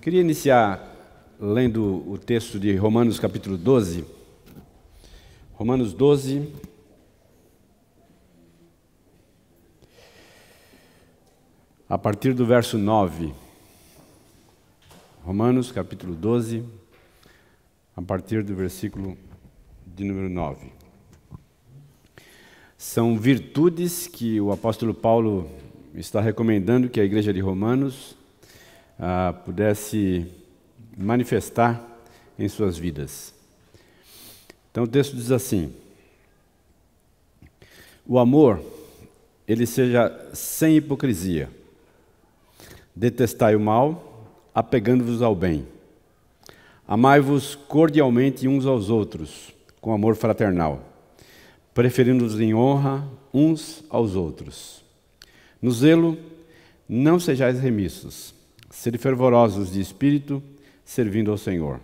Queria iniciar lendo o texto de Romanos capítulo 12. Romanos 12, a partir do verso 9. Romanos capítulo 12, a partir do versículo de número 9. São virtudes que o apóstolo Paulo está recomendando que a igreja de Romanos pudesse manifestar em suas vidas. Então o texto diz assim: o amor, ele seja sem hipocrisia. Detestai o mal, apegando-vos ao bem. Amai-vos cordialmente uns aos outros, com amor fraternal, preferindo-vos em honra uns aos outros. No zelo, não sejais remissos, sede fervorosos de espírito, servindo ao Senhor.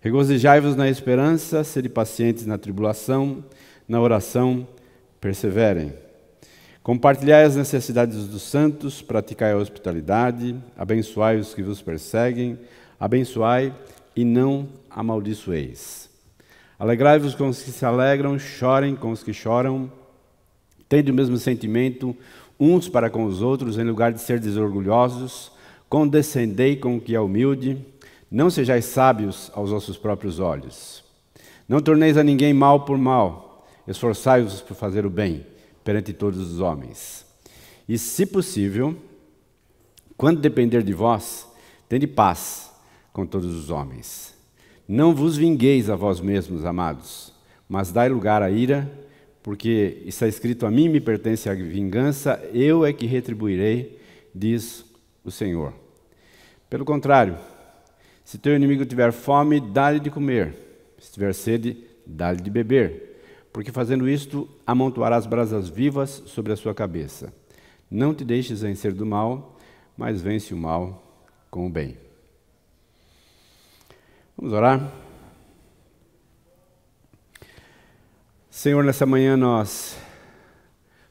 Regozijai-vos na esperança, sede pacientes na tribulação, na oração, perseverem. Compartilhai as necessidades dos santos, praticai a hospitalidade, abençoai os que vos perseguem, abençoai e não amaldiçoeis. Alegrai-vos com os que se alegram, chorem com os que choram, tende o mesmo sentimento uns para com os outros, em lugar de ser desorgulhosos, condescendei com o que é humilde, não sejais sábios aos vossos próprios olhos. Não torneis a ninguém mal por mal, esforçai-vos por fazer o bem perante todos os homens. E, se possível, quando depender de vós, tende paz com todos os homens. Não vos vingueis a vós mesmos, amados, mas dai lugar à ira, porque está escrito: a mim me pertence a vingança, eu é que retribuirei, diz o Senhor. Pelo contrário, se teu inimigo tiver fome, dá-lhe de comer, se tiver sede, dá-lhe de beber, porque fazendo isto, amontoarás brasas vivas sobre a sua cabeça. Não te deixes vencer do mal, mas vence o mal com o bem. Vamos orar? Senhor, nessa manhã nós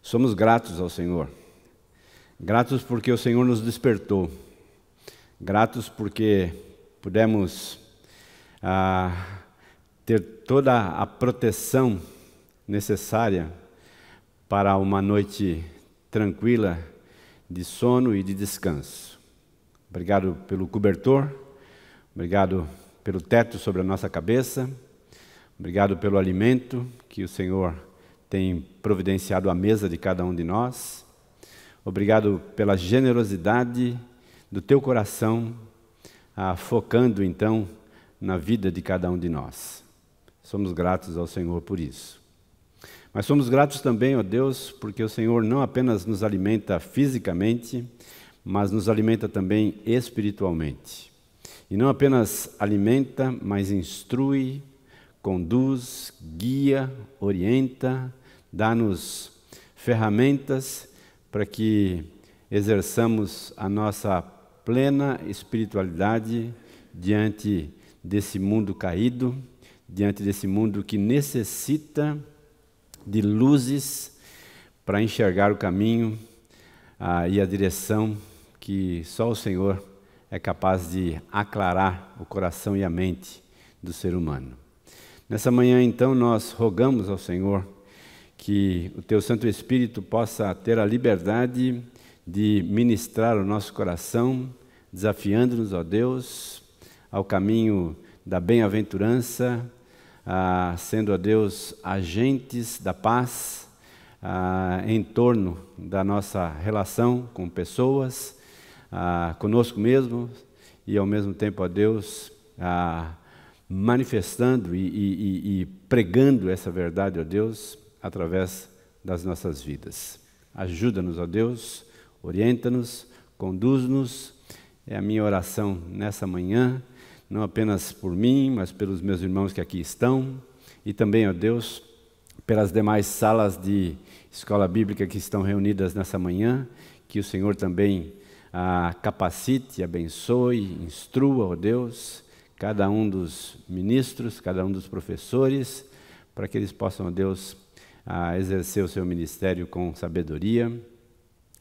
somos gratos ao Senhor. Gratos porque o Senhor nos despertou. Gratos porque pudemos ter toda a proteção necessária para uma noite tranquila de sono e de descanso. Obrigado pelo cobertor, obrigado pelo teto sobre a nossa cabeça, obrigado pelo alimento que o Senhor tem providenciado à mesa de cada um de nós, obrigado pela generosidade do teu coração, focando então na vida de cada um de nós. Somos gratos ao Senhor por isso. Mas somos gratos também, ó Deus, porque o Senhor não apenas nos alimenta fisicamente, mas nos alimenta também espiritualmente. E não apenas alimenta, mas instrui, conduz, guia, orienta, dá-nos ferramentas para que exerçamos a nossa plena espiritualidade diante desse mundo caído, diante desse mundo que necessita de luzes para enxergar o caminho e a direção que só o Senhor é capaz de aclarar o coração e a mente do ser humano. Nessa manhã, então, nós rogamos ao Senhor que o Teu Santo Espírito possa ter a liberdade de ministrar o nosso coração, desafiando-nos, ó Deus, ao caminho da bem-aventurança, sendo, ó Deus, agentes da paz em torno da nossa relação com pessoas, conosco mesmo, e ao mesmo tempo, ó Deus, manifestando e pregando essa verdade, ó Deus, através das nossas vidas. Ajuda-nos, ó Deus, orienta-nos, conduz-nos. É a minha oração nessa manhã, não apenas por mim, mas pelos meus irmãos que aqui estão, e também, ó Deus, pelas demais salas de escola bíblica que estão reunidas nessa manhã, que o Senhor também capacite, abençoe, instrua, ó Deus, cada um dos ministros, cada um dos professores, para que eles possam, ó Deus, exercer o seu ministério com sabedoria,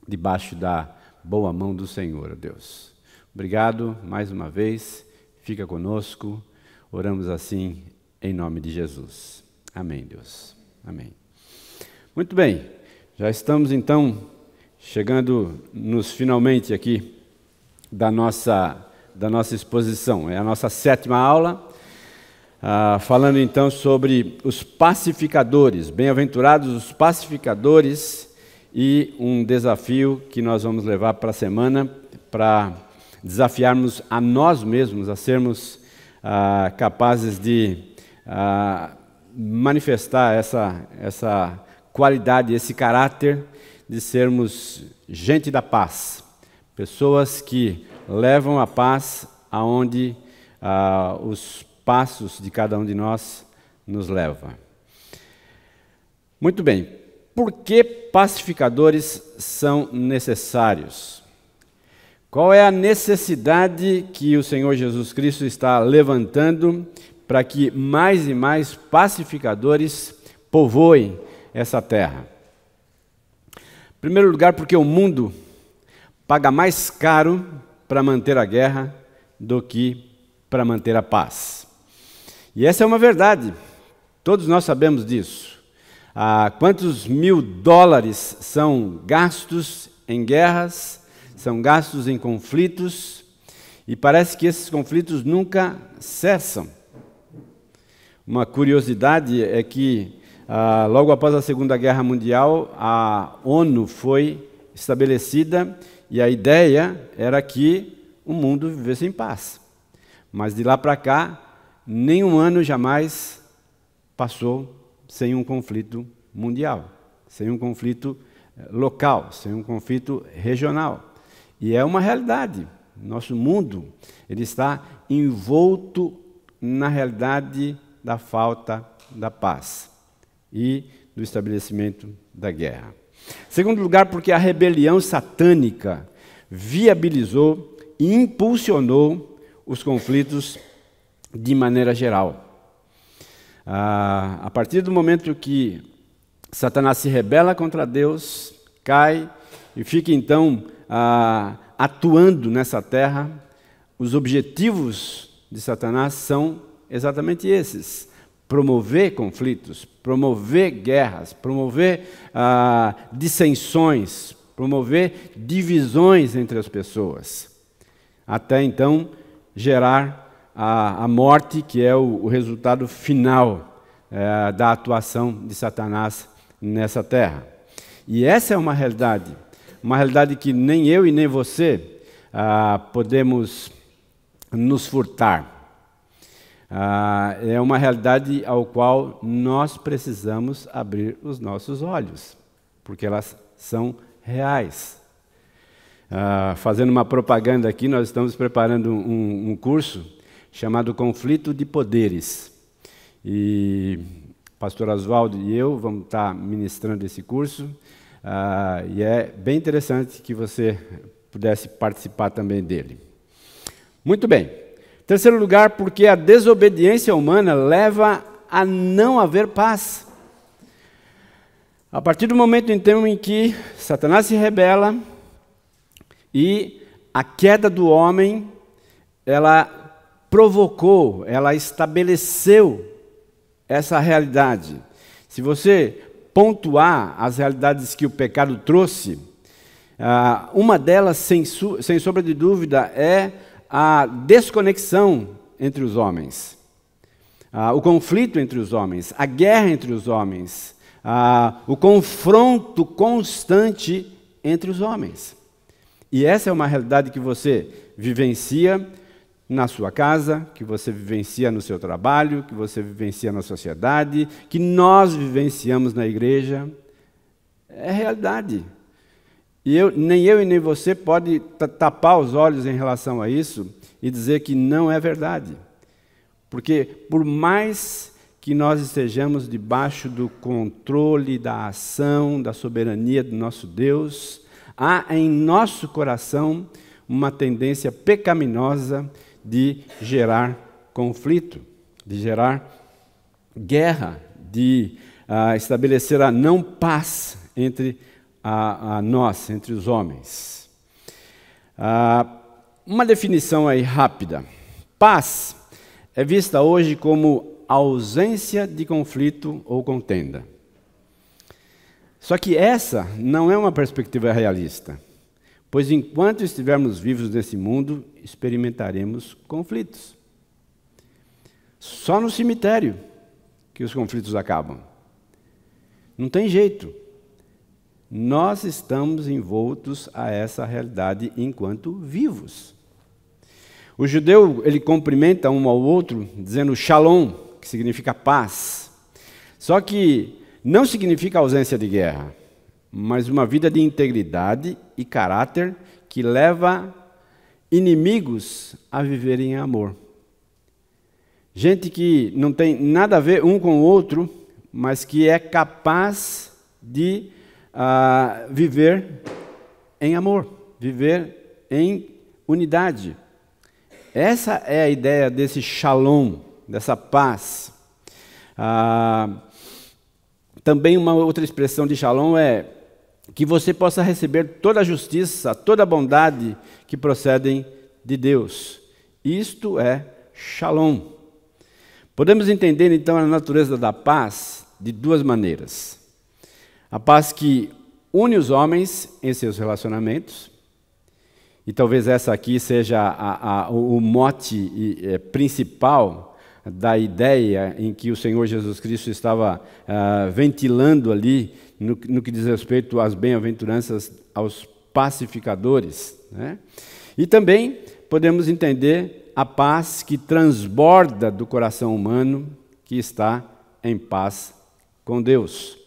debaixo da boa mão do Senhor, ó Deus. Obrigado mais uma vez, fica conosco, oramos assim em nome de Jesus. Amém, Deus. Amém. Muito bem, já estamos então chegando nos finalmente aqui da nossa exposição. É a nossa 7ª aula, falando então sobre os pacificadores. Bem-aventurados os pacificadores, e um desafio que nós vamos levar para a semana, para desafiarmos a nós mesmos a sermos capazes de manifestar essa qualidade, esse caráter de sermos gente da paz, pessoas que levam a paz aonde os passos de cada um de nós nos levam. Muito bem, por que pacificadores são necessários? Qual é a necessidade que o Senhor Jesus Cristo está levantando para que mais e mais pacificadores povoem essa terra? Em primeiro lugar, porque o mundo paga mais caro para manter a guerra do que para manter a paz. E essa é uma verdade, todos nós sabemos disso. Quantos mil dólares são gastos em guerras, são gastos em conflitos, e parece que esses conflitos nunca cessam. Uma curiosidade é que, logo após a Segunda Guerra Mundial, a ONU foi estabelecida e a ideia era que o mundo vivesse em paz. Mas de lá para cá, nenhum ano jamais passou sem um conflito mundial, sem um conflito local, sem um conflito regional. E é uma realidade. Nosso mundo ele está envolto na realidade da falta da paz e do estabelecimento da guerra. Segundo lugar, porque a rebelião satânica viabilizou e impulsionou os conflitos de maneira geral. A partir do momento que Satanás se rebela contra Deus, cai e fica então atuando nessa terra, os objetivos de Satanás são exatamente esses: promover conflitos, promover guerras, promover dissensões, promover divisões entre as pessoas, até então gerar a morte, que é o resultado final da atuação de Satanás nessa terra. E essa é uma realidade que nem eu e nem você podemos nos furtar. É uma realidade ao qual nós precisamos abrir os nossos olhos, porque elas são reais. Fazendo uma propaganda aqui, nós estamos preparando um curso chamado Conflito de Poderes. E o pastor Oswaldo e eu vamos estar ministrando esse curso, e é bem interessante que você pudesse participar também dele. Muito bem. Terceiro lugar, porque a desobediência humana leva a não haver paz. A partir do momento então em que Satanás se rebela e a queda do homem, ela provocou, ela estabeleceu essa realidade. Se você pontuar as realidades que o pecado trouxe, uma delas, sem sombra de dúvida, é a desconexão entre os homens, o conflito entre os homens, a guerra entre os homens, o confronto constante entre os homens. E essa é uma realidade que você vivencia na sua casa, que você vivencia no seu trabalho, que você vivencia na sociedade, que nós vivenciamos na igreja. É realidade. E nem eu e nem você pode tapar os olhos em relação a isso e dizer que não é verdade. Porque por mais que nós estejamos debaixo do controle da ação, da soberania do nosso Deus, há em nosso coração uma tendência pecaminosa de gerar conflito, de gerar guerra, de estabelecer a não paz entre nós, entre os homens. uma definição aí rápida. Paz é vista hoje como ausência de conflito ou contenda. Só que essa não é uma perspectiva realista, pois enquanto estivermos vivos nesse mundo, experimentaremos conflitos. Só no cemitério que os conflitos acabam. Não tem jeito. Nós estamos envoltos a essa realidade enquanto vivos. O judeu, ele cumprimenta um ao outro dizendo shalom, que significa paz. Só que não significa ausência de guerra, mas uma vida de integridade e caráter que leva inimigos a viverem em amor. Gente que não tem nada a ver um com o outro, mas que é capaz de viver em amor, viver em unidade. Essa é a ideia desse shalom, dessa paz. Também uma outra expressão de shalom é que você possa receber toda a justiça, toda a bondade que procedem de Deus. Isto é shalom. Podemos entender então a natureza da paz de duas maneiras. A paz que une os homens em seus relacionamentos, e talvez essa aqui seja o mote principal da ideia em que o Senhor Jesus Cristo estava ventilando ali no que diz respeito às bem-aventuranças aos pacificadores, né? E também podemos entender a paz que transborda do coração humano que está em paz com Deus.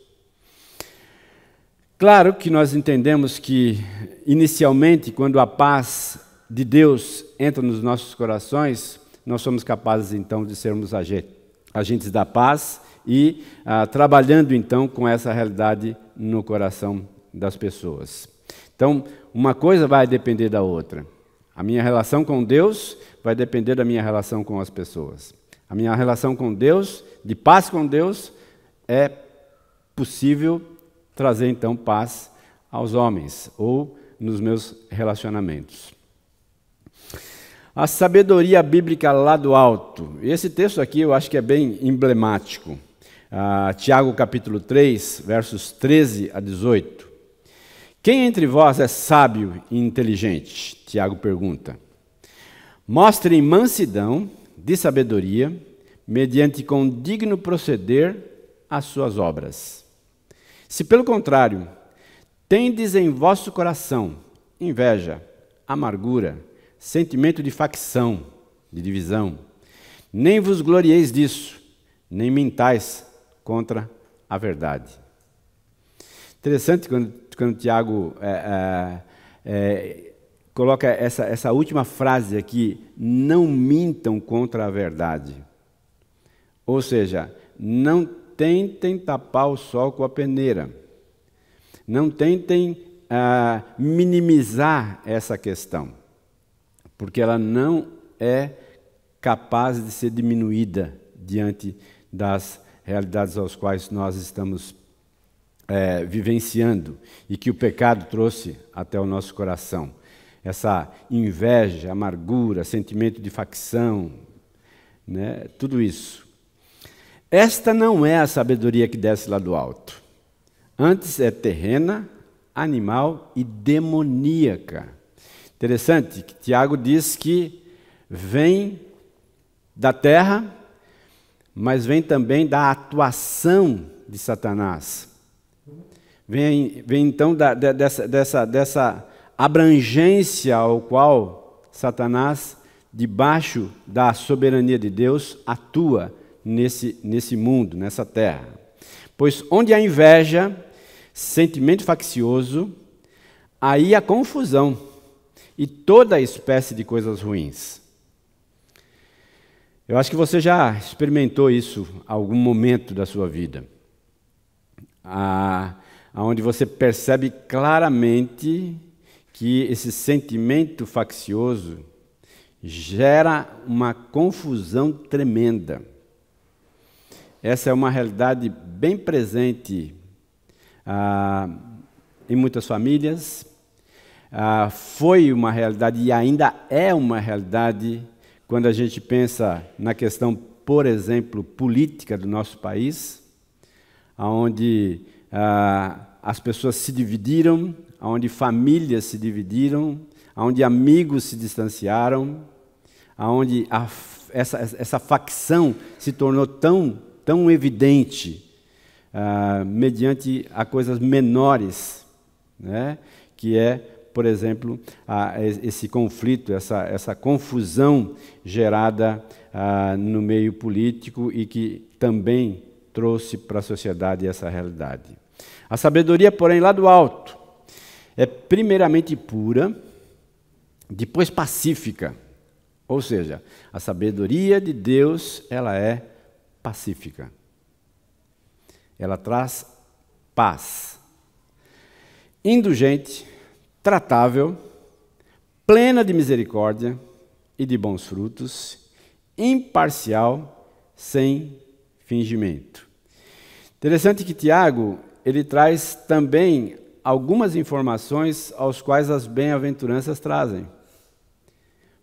Claro que nós entendemos que, inicialmente, quando a paz de Deus entra nos nossos corações, nós somos capazes, então, de sermos agentes da paz e trabalhando, então, com essa realidade no coração das pessoas. Então, uma coisa vai depender da outra. A minha relação com Deus vai depender da minha relação com as pessoas. A minha relação com Deus, de paz com Deus, é possível trazer, então, paz aos homens ou nos meus relacionamentos. A sabedoria bíblica lá do alto. Esse texto aqui eu acho que é bem emblemático. Tiago capítulo 3, versos 13 a 18. Quem entre vós é sábio e inteligente? Tiago pergunta. Mostrem mansidão de sabedoria, mediante com digno proceder as suas obras. Se, pelo contrário, tendes em vosso coração inveja, amargura, sentimento de facção, de divisão, nem vos glorieis disso, nem mintais contra a verdade. Interessante quando Tiago coloca essa última frase aqui, não mintam contra a verdade. Ou seja, não tentem tapar o sol com a peneira. Não tentem minimizar essa questão, porque ela não é capaz de ser diminuída diante das realidades às quais nós estamos vivenciando e que o pecado trouxe até o nosso coração. Essa inveja, amargura, sentimento de facção, né? Tudo isso. Esta não é a sabedoria que desce lá do alto. Antes é terrena, animal e demoníaca. Interessante que Tiago diz que vem da terra, mas vem também da atuação de Satanás. Vem então dessa abrangência ao qual Satanás, debaixo da soberania de Deus, atua nesse mundo, nessa terra. Pois onde há inveja, sentimento faccioso, aí há confusão e toda espécie de coisas ruins. Eu acho que você já experimentou isso em algum momento da sua vida, onde você percebe claramente que esse sentimento faccioso gera uma confusão tremenda. Essa é uma realidade bem presente em muitas famílias, foi uma realidade e ainda é uma realidade quando a gente pensa na questão, por exemplo, política do nosso país, onde as pessoas se dividiram, onde famílias se dividiram, onde amigos se distanciaram, onde essa facção se tornou tão evidente mediante a coisas menores, né? Que é, por exemplo, esse conflito, essa confusão gerada no meio político e que também trouxe para a sociedade essa realidade. A sabedoria, porém, lá do alto, é primeiramente pura, depois pacífica. Ou seja, a sabedoria de Deus, ela é pacífica. Ela traz paz. Indulgente, tratável, plena de misericórdia e de bons frutos, imparcial, sem fingimento. Interessante que Tiago, ele traz também algumas informações aos quais as bem-aventuranças trazem.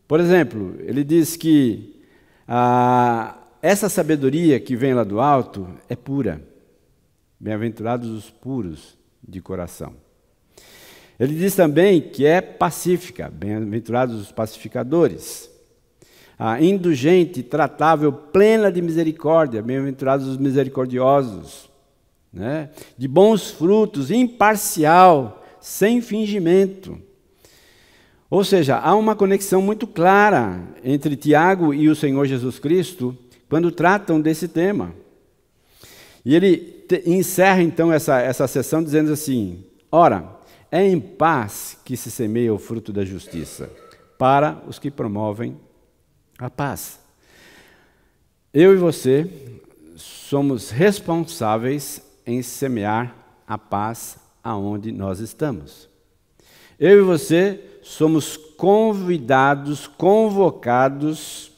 Por exemplo, ele diz que essa sabedoria que vem lá do alto é pura. Bem-aventurados os puros de coração. Ele diz também que é pacífica. Bem-aventurados os pacificadores. Indulgente, tratável, plena de misericórdia. Bem-aventurados os misericordiosos. Né? De bons frutos, imparcial, sem fingimento. Ou seja, há uma conexão muito clara entre Tiago e o Senhor Jesus Cristo quando tratam desse tema. E ele encerra então essa sessão dizendo assim: ora, é em paz que se semeia o fruto da justiça, para os que promovem a paz. Eu e você somos responsáveis em semear a paz aonde nós estamos. Eu e você somos convidados, convocados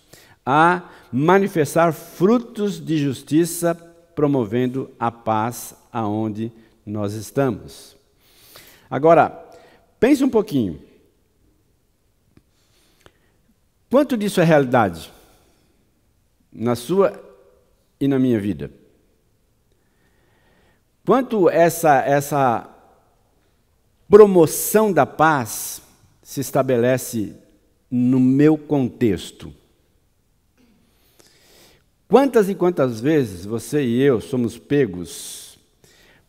a manifestar frutos de justiça, promovendo a paz aonde nós estamos. Agora, pense um pouquinho. Quanto disso é realidade na sua e na minha vida? Quanto essa promoção da paz se estabelece no meu contexto? Quantas e quantas vezes você e eu somos pegos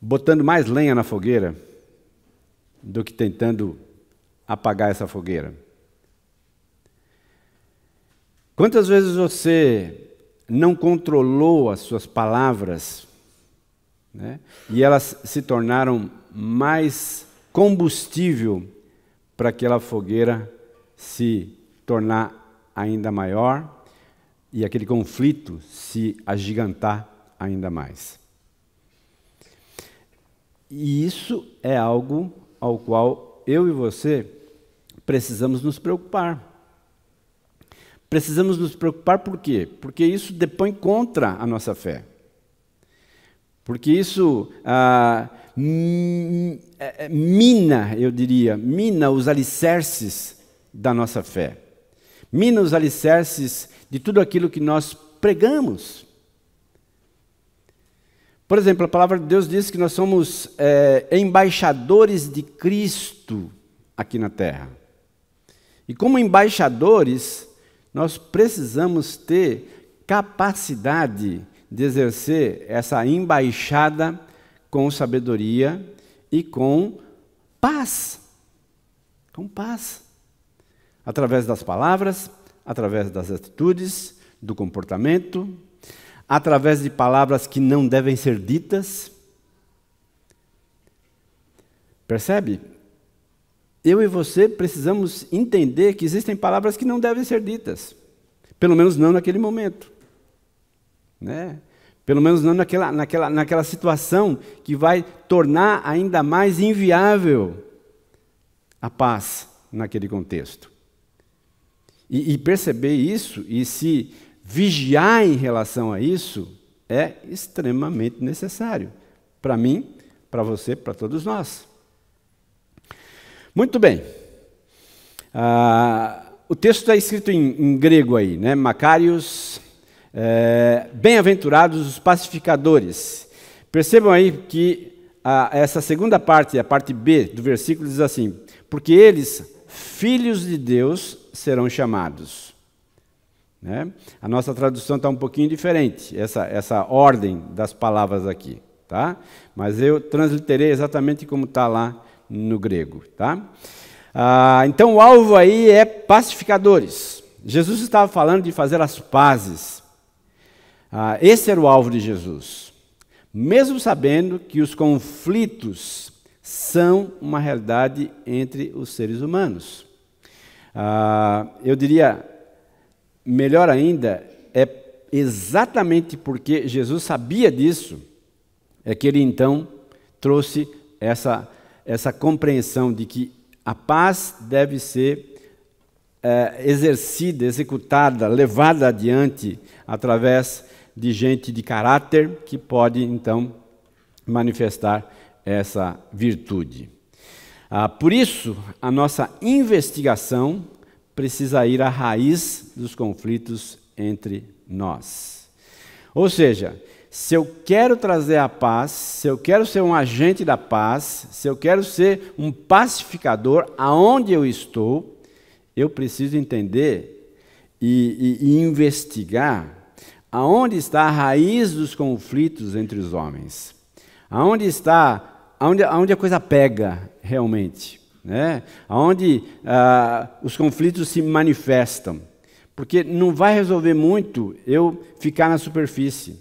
botando mais lenha na fogueira do que tentando apagar essa fogueira? Quantas vezes você não controlou as suas palavras, né, e elas se tornaram mais combustível para aquela fogueira se tornar ainda maior e aquele conflito se agigantar ainda mais? E isso é algo ao qual eu e você precisamos nos preocupar. Precisamos nos preocupar por quê? Porque isso depõe contra a nossa fé. Porque isso mina, eu diria, mina os alicerces da nossa fé. Mina os alicerces de tudo aquilo que nós pregamos. Por exemplo, a palavra de Deus diz que nós somos embaixadores de Cristo aqui na terra. E como embaixadores, nós precisamos ter capacidade de exercer essa embaixada com sabedoria e com paz. Com paz. Através das palavras, através das atitudes, do comportamento, através de palavras que não devem ser ditas. Percebe? Eu e você precisamos entender que existem palavras que não devem ser ditas. Pelo menos não naquele momento. Né? Pelo menos não naquela situação que vai tornar ainda mais inviável a paz naquele contexto. E perceber isso e se vigiar em relação a isso é extremamente necessário. Para mim, para você, para todos nós. Muito bem. O texto está escrito em grego aí, né? Macarios, bem-aventurados os pacificadores. Percebam aí que essa segunda parte, a parte B do versículo, diz assim: porque eles, filhos de Deus, serão chamados. Né? A nossa tradução está um pouquinho diferente, essa ordem das palavras aqui. Tá? Mas eu transliterei exatamente como está lá no grego. Tá? Então o alvo aí é pacificadores. Jesus estava falando de fazer as pazes. Esse era o alvo de Jesus. Mesmo sabendo que os conflitos são uma realidade entre os seres humanos. Eu diria, melhor ainda, é exatamente porque Jesus sabia disso, é que ele então trouxe essa compreensão de que a paz deve ser exercida, executada, levada adiante através de gente de caráter que pode então manifestar essa virtude. Por isso, a nossa investigação precisa ir à raiz dos conflitos entre nós. Ou seja, se eu quero trazer a paz, se eu quero ser um agente da paz, se eu quero ser um pacificador aonde eu estou, eu preciso entender e investigar aonde está a raiz dos conflitos entre os homens. Aonde a coisa pega realmente, né? Aonde os conflitos se manifestam. Porque não vai resolver muito eu ficar na superfície.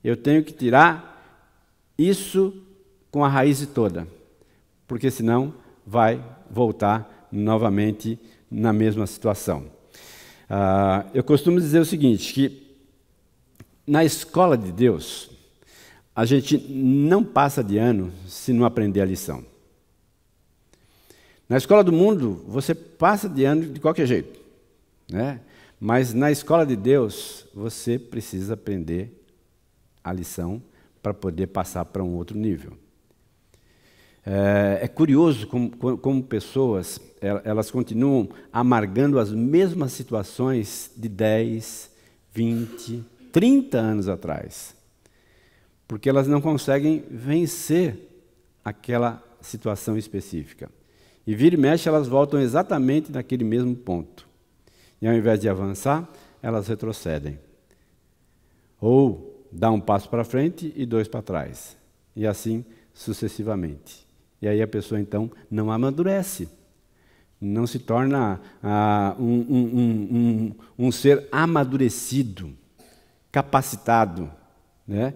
Eu tenho que tirar isso com a raiz toda, porque senão vai voltar novamente na mesma situação. Eu costumo dizer o seguinte, que na escola de Deus, a gente não passa de ano se não aprender a lição. Na escola do mundo, você passa de ano de qualquer jeito, né? Mas na escola de Deus, você precisa aprender a lição para poder passar para um outro nível. É curioso como pessoas, elas continuam amargando as mesmas situações de 10, 20, 30 anos atrás. Porque elas não conseguem vencer aquela situação específica. E vira e mexe, elas voltam exatamente naquele mesmo ponto. E ao invés de avançar, elas retrocedem. Ou dá um passo para frente e 2 para trás. E assim sucessivamente. E aí a pessoa, então, não amadurece. Não se torna um ser amadurecido, capacitado. Né?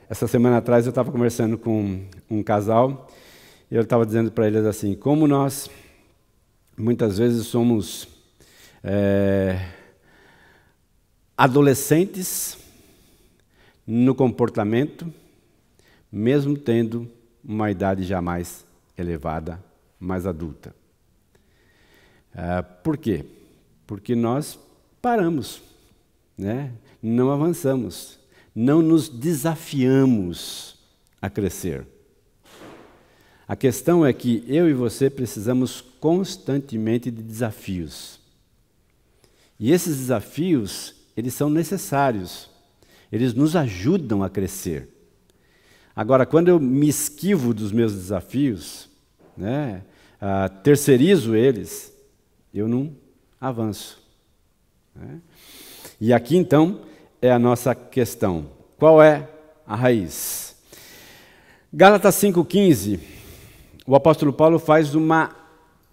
Essa semana atrás eu estava conversando com um casal e eu estava dizendo para eles assim, como nós muitas vezes somos adolescentes no comportamento, mesmo tendo uma idade já mais elevada, mais adulta. Por quê? Porque nós paramos, né? Não avançamos, não nos desafiamos a crescer. A questão é que eu e você precisamos constantemente de desafios. E esses desafios, eles são necessários. Eles nos ajudam a crescer. Agora, quando eu me esquivo dos meus desafios, né, terceirizo eles, eu não avanço. Né? E aqui, então, é a nossa questão. Qual é a raiz? Gálatas 5,15, o apóstolo Paulo faz uma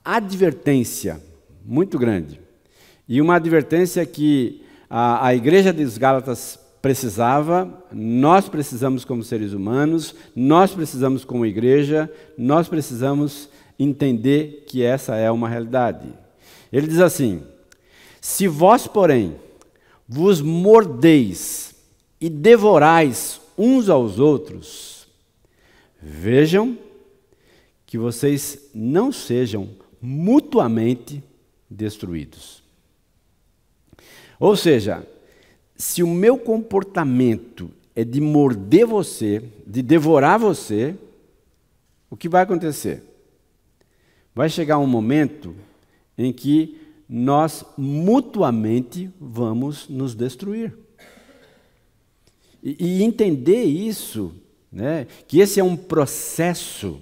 advertência muito grande. E uma advertência que a igreja dos Gálatas precisava, nós precisamos como seres humanos, nós precisamos como igreja, nós precisamos entender que essa é uma realidade. Ele diz assim, se vós, porém, vos mordeis e devorais uns aos outros, vejam que vocês não sejam mutuamente destruídos. Ou seja, se o meu comportamento é de morder você, de devorar você, o que vai acontecer? Vai chegar um momento em que nós mutuamente vamos nos destruir. E entender isso, né, que esse é um processo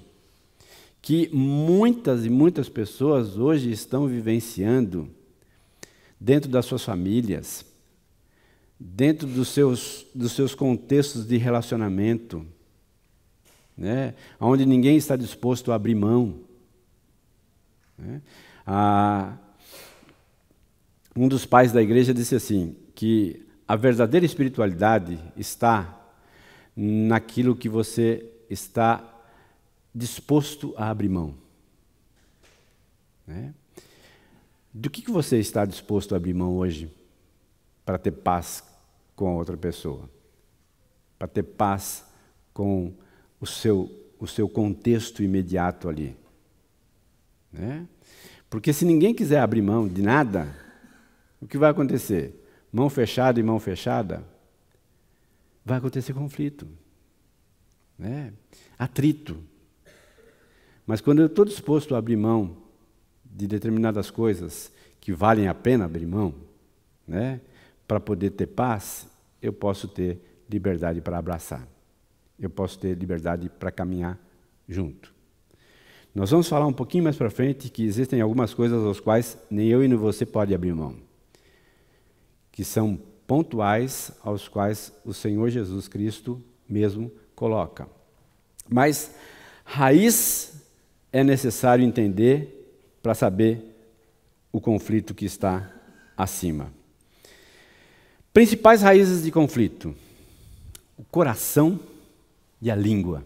que muitas e muitas pessoas hoje estão vivenciando dentro das suas famílias, dentro dos seus contextos de relacionamento, né, onde ninguém está disposto a abrir mão. Né? Um dos pais da igreja disse assim, que a verdadeira espiritualidade está naquilo que você está disposto a abrir mão. Né? Do que você está disposto a abrir mão hoje para ter paz com a outra pessoa? Para ter paz com o seu contexto imediato ali? Né? Porque se ninguém quiser abrir mão de nada, o que vai acontecer? Mão fechada e mão fechada, vai acontecer conflito, né? Atrito. Mas quando eu estou disposto a abrir mão de determinadas coisas que valem a pena abrir mão, né, para poder ter paz, eu posso ter liberdade para abraçar. Eu posso ter liberdade para caminhar junto. Nós vamos falar um pouquinho mais para frente que existem algumas coisas às quais nem eu e nem você pode abrir mão, que são pontuais aos quais o Senhor Jesus Cristo mesmo coloca. Mas raiz é necessário entender para saber o conflito que está acima. Principais raízes de conflito: o coração e a língua.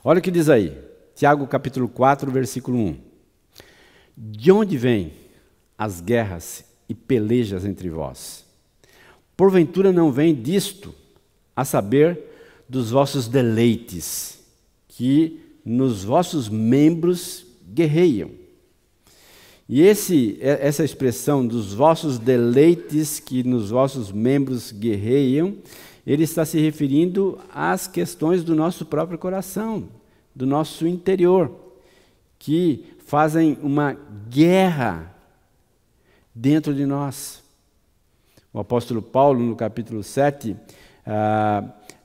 Olha o que diz aí, Tiago capítulo 4, versículo 1. De onde vêm as guerras e pelejas entre vós? Porventura não vem disto, a saber, dos vossos deleites, que nos vossos membros guerreiam. E essa expressão dos vossos deleites, que nos vossos membros guerreiam, ele está se referindo às questões do nosso próprio coração, do nosso interior, que fazem uma guerra dentro de nós. O apóstolo Paulo, no capítulo 7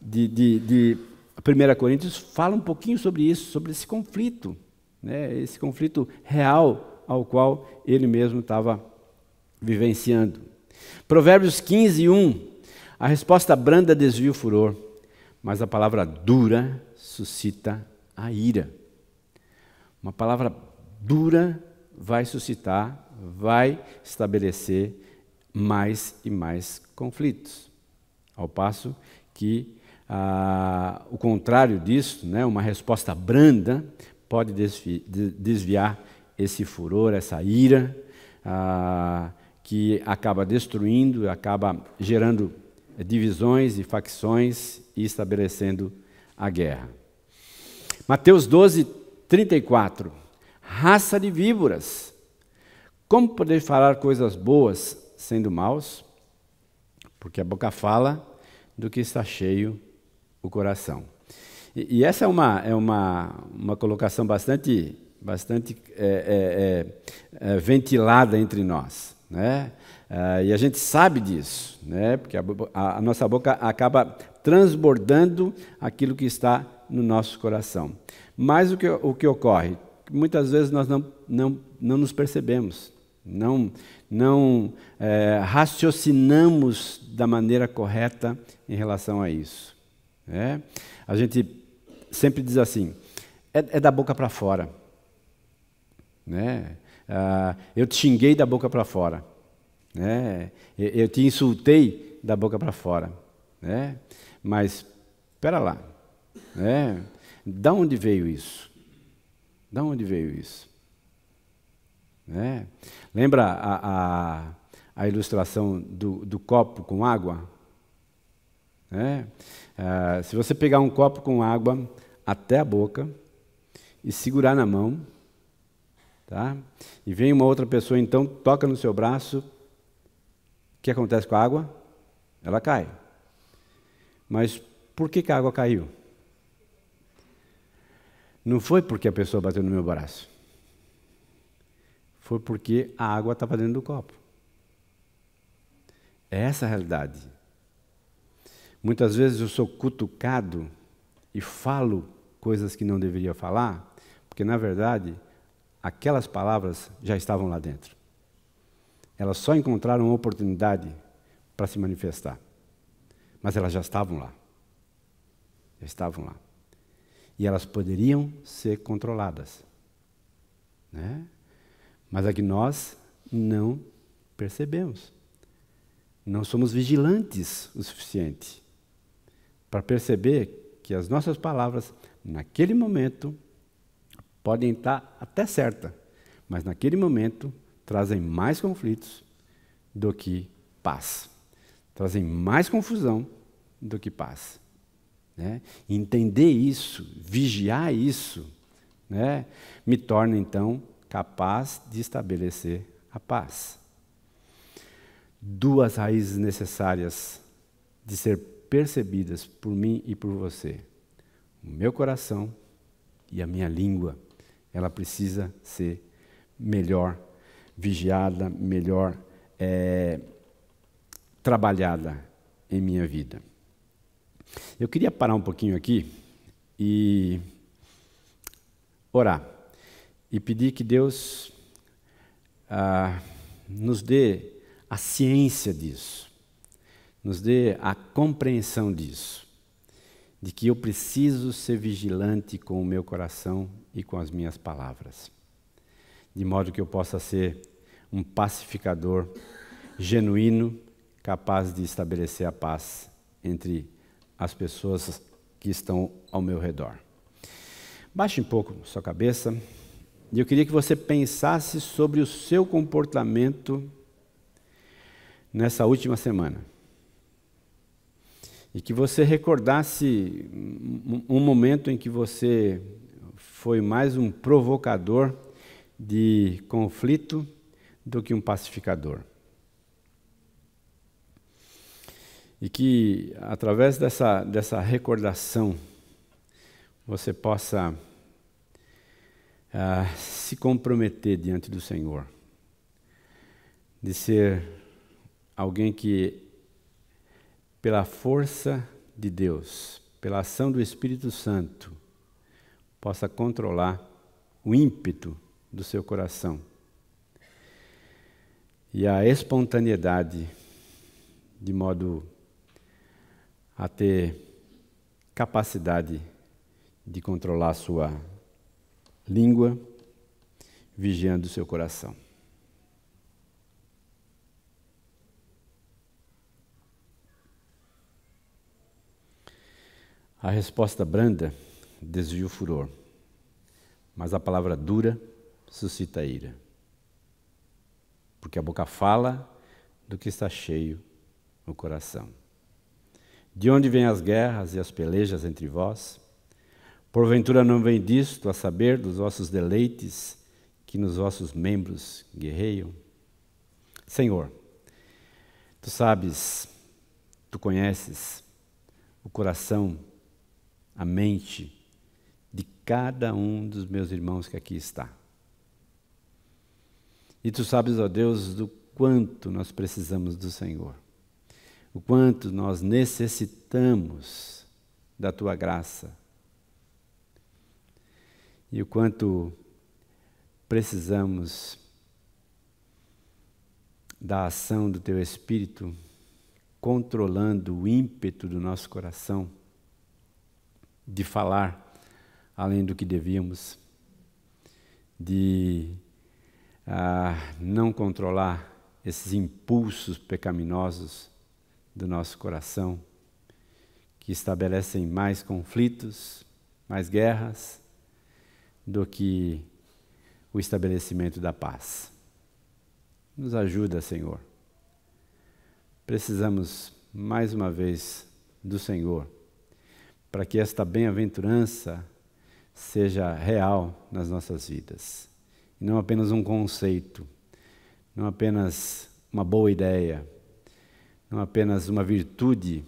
de 1 Coríntios, fala um pouquinho sobre isso, sobre esse conflito, né? Esse conflito real ao qual ele mesmo estava vivenciando. Provérbios 15, 1. A resposta branda desvia o furor, mas a palavra dura suscita a ira. Uma palavra dura vai suscitar, vai estabelecer mais e mais conflitos. Ao passo que o contrário disso, né, uma resposta branda, pode desviar esse furor, essa ira, que acaba destruindo, acaba gerando divisões e facções e estabelecendo a guerra. Mateus 12, 34. Raça de víboras, como poder falar coisas boas sendo maus? Porque a boca fala do que está cheio o coração. E essa é uma colocação bastante ventilada entre nós, né? E a gente sabe disso, né? Porque a nossa boca acaba transbordando aquilo que está no nosso coração. Mas o que ocorre? Muitas vezes nós não nos percebemos, não raciocinamos da maneira correta em relação a isso. Né? A gente sempre diz assim, é da boca para fora. Né? Eu te xinguei da boca para fora. Né? Eu te insultei da boca para fora. Né? Mas, espera lá. Né? Da onde veio isso? Da onde veio isso? Né? Lembra a ilustração do copo com água? Né? Se você pegar um copo com água até a boca e segurar na mão, tá? E vem uma outra pessoa, então, toca no seu braço, o que acontece com a água? Ela cai. Mas por que a água caiu? Não foi porque a pessoa bateu no meu braço. foi porque a água estava dentro do copo. É essa a realidade. Muitas vezes eu sou cutucado e falo coisas que não deveria falar, porque na verdade aquelas palavras já estavam lá dentro. Elas só encontraram uma oportunidade para se manifestar. Mas elas já estavam lá. Já estavam lá. E elas poderiam ser controladas, né? Mas é que nós não percebemos. Não somos vigilantes o suficiente para perceber que as nossas palavras, naquele momento, podem estar até certas, mas naquele momento trazem mais conflitos do que paz. Trazem mais confusão do que paz. Né? Entender isso, vigiar isso, né, me torna então capaz de estabelecer a paz. Duas raízes necessárias de ser percebidas por mim e por você. O meu coração e a minha língua. Ela precisa ser melhor vigiada, melhor trabalhada em minha vida. Eu queria parar um pouquinho aqui e orar e pedir que Deus nos dê a ciência disso, nos dê a compreensão disso, de que eu preciso ser vigilante com o meu coração e com as minhas palavras, de modo que eu possa ser um pacificador genuíno, capaz de estabelecer a paz entre as pessoas que estão ao meu redor. Baixe um pouco sua cabeça e eu queria que você pensasse sobre o seu comportamento nessa última semana. E que você recordasse um momento em que você foi mais um provocador de conflito do que um pacificador. E que, através dessa recordação, você possa se comprometer diante do Senhor, de ser alguém que, pela força de Deus, pela ação do Espírito Santo, possa controlar o ímpeto do seu coração e a espontaneidade, de modo a ter capacidade de controlar a sua língua, vigiando o seu coração. A resposta branda desvia o furor, mas a palavra dura suscita ira. Porque a boca fala do que está cheio no coração. De onde vêm as guerras e as pelejas entre vós? Porventura não vem disto a saber dos vossos deleites que nos vossos membros guerreiam? Senhor, Tu sabes, Tu conheces o coração, a mente de cada um dos meus irmãos que aqui está. E Tu sabes, ó Deus, do quanto nós precisamos do Senhor, o quanto nós necessitamos da Tua graça e o quanto precisamos da ação do Teu Espírito controlando o ímpeto do nosso coração de falar além do que devíamos, de não controlar esses impulsos pecaminosos do nosso coração, que estabelecem mais conflitos, mais guerras, do que o estabelecimento da paz. Nos ajuda, Senhor. Precisamos, mais uma vez, do Senhor, para que esta bem-aventurança seja real nas nossas vidas. E não apenas um conceito, não apenas uma boa ideia, não apenas uma virtude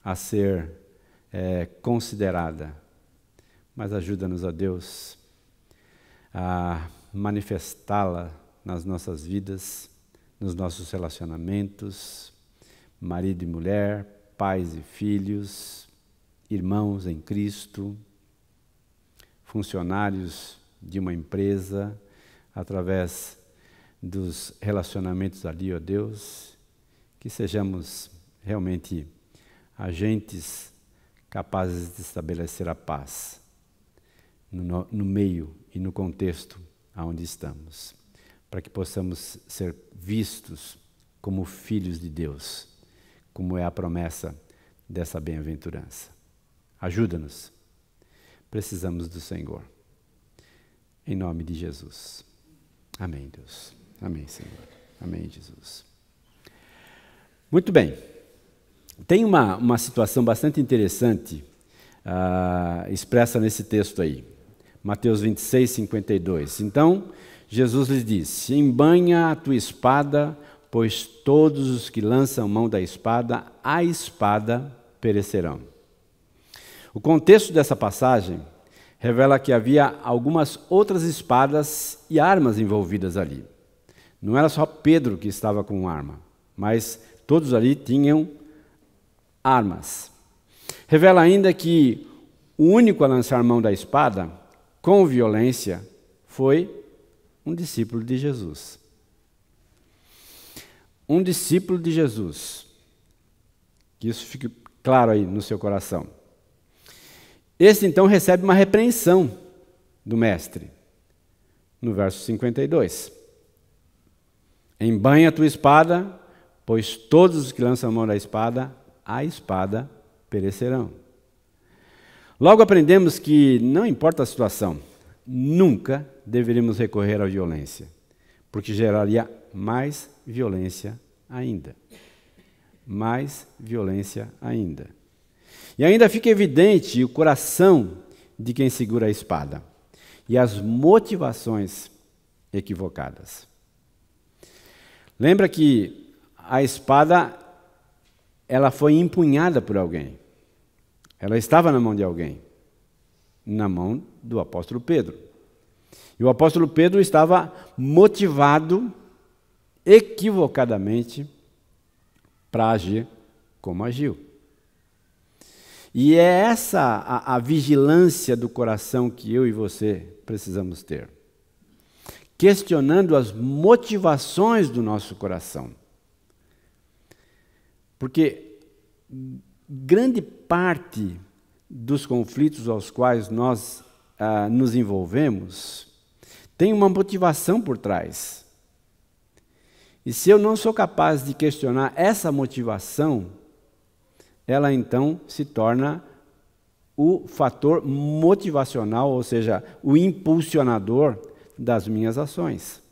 a ser considerada, mas ajuda-nos, ó Deus, a manifestá-la nas nossas vidas, nos nossos relacionamentos, marido e mulher, pais e filhos, irmãos em Cristo, funcionários de uma empresa, através dos relacionamentos ali, ó Deus, que sejamos realmente agentes capazes de estabelecer a paz no meio e no contexto onde estamos, para que possamos ser vistos como filhos de Deus, como é a promessa dessa bem-aventurança. Ajuda-nos. Precisamos do Senhor. Em nome de Jesus. Amém, Deus. Amém, Senhor. Amém, Jesus. Muito bem. Tem uma situação bastante interessante expressa nesse texto aí. Mateus 26, 52. Então, Jesus lhes disse: embanha a tua espada, pois todos os que lançam mão da espada, a espada perecerão. O contexto dessa passagem revela que havia algumas outras espadas e armas envolvidas ali. Não era só Pedro que estava com arma, mas todos ali tinham armas. Revela ainda que o único a lançar mão da espada com violência foi um discípulo de Jesus. Um discípulo de Jesus. Que isso fique claro aí no seu coração. Esse então recebe uma repreensão do mestre. No verso 52. Embanha a tua espada, pois todos os que lançam a mão da espada, a espada perecerão. Logo aprendemos que, não importa a situação, nunca deveríamos recorrer à violência, porque geraria mais violência ainda. Mais violência ainda. E ainda fica evidente o coração de quem segura a espada e as motivações equivocadas. Lembra que a espada, ela foi empunhada por alguém. Ela estava na mão de alguém, na mão do apóstolo Pedro. E o apóstolo Pedro estava motivado equivocadamente para agir como agiu. E é essa a vigilância do coração que eu e você precisamos ter. Questionando as motivações do nosso coração. Porque grande parte dos conflitos aos quais nós nos envolvemos tem uma motivação por trás. E se eu não sou capaz de questionar essa motivação, ela então se torna o fator motivacional, ou seja, o impulsionador das minhas ações.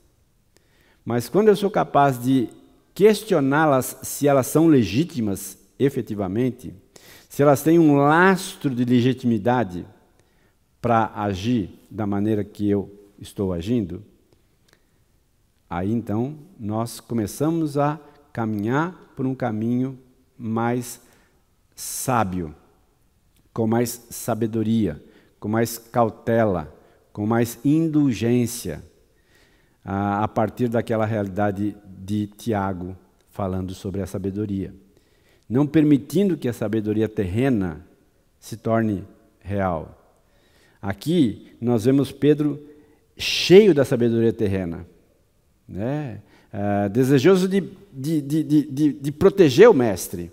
Mas quando eu sou capaz de questioná-las se elas são legítimas efetivamente, se elas têm um lastro de legitimidade para agir da maneira que eu estou agindo, aí então nós começamos a caminhar por um caminho mais sábio, com mais sabedoria, com mais cautela, com mais indulgência, a partir daquela realidade de Tiago falando sobre a sabedoria. Não permitindo que a sabedoria terrena se torne real. Aqui nós vemos Pedro cheio da sabedoria terrena, né? Desejoso de proteger o mestre,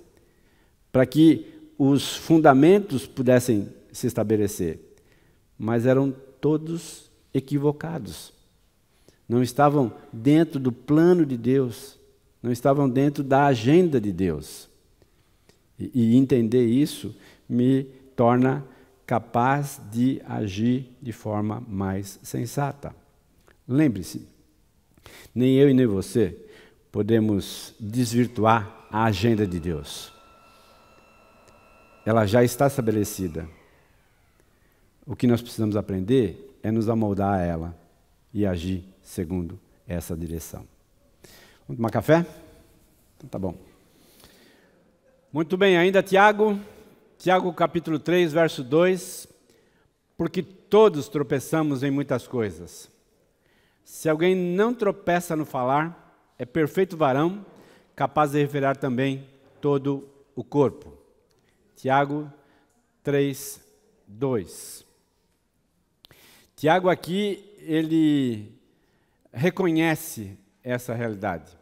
para que os fundamentos pudessem se estabelecer. Mas eram todos equivocados. Não estavam dentro do plano de Deus, não estavam dentro da agenda de Deus. E entender isso me torna capaz de agir de forma mais sensata. Lembre-se, nem eu e nem você podemos desvirtuar a agenda de Deus. Ela já está estabelecida. O que nós precisamos aprender é nos amoldar a ela e agir segundo essa direção. Vamos tomar café? Então tá bom. Muito bem, ainda Tiago capítulo 3, verso 2. Porque todos tropeçamos em muitas coisas. Se alguém não tropeça no falar, é perfeito varão, capaz de refrear também todo o corpo. Tiago 3:2. Tiago aqui, ele reconhece essa realidade.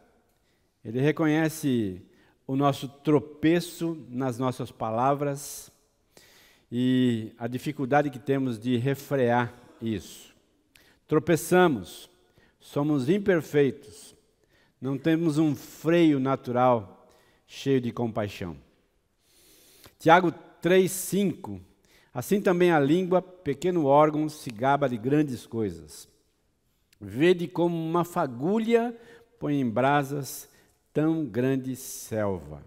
Ele reconhece o nosso tropeço nas nossas palavras e a dificuldade que temos de refrear isso. Tropeçamos, somos imperfeitos, não temos um freio natural cheio de compaixão. Tiago 3:5. Assim também a língua, pequeno órgão, se gaba de grandes coisas. Vede como uma fagulha põe em brasas tão grande selva.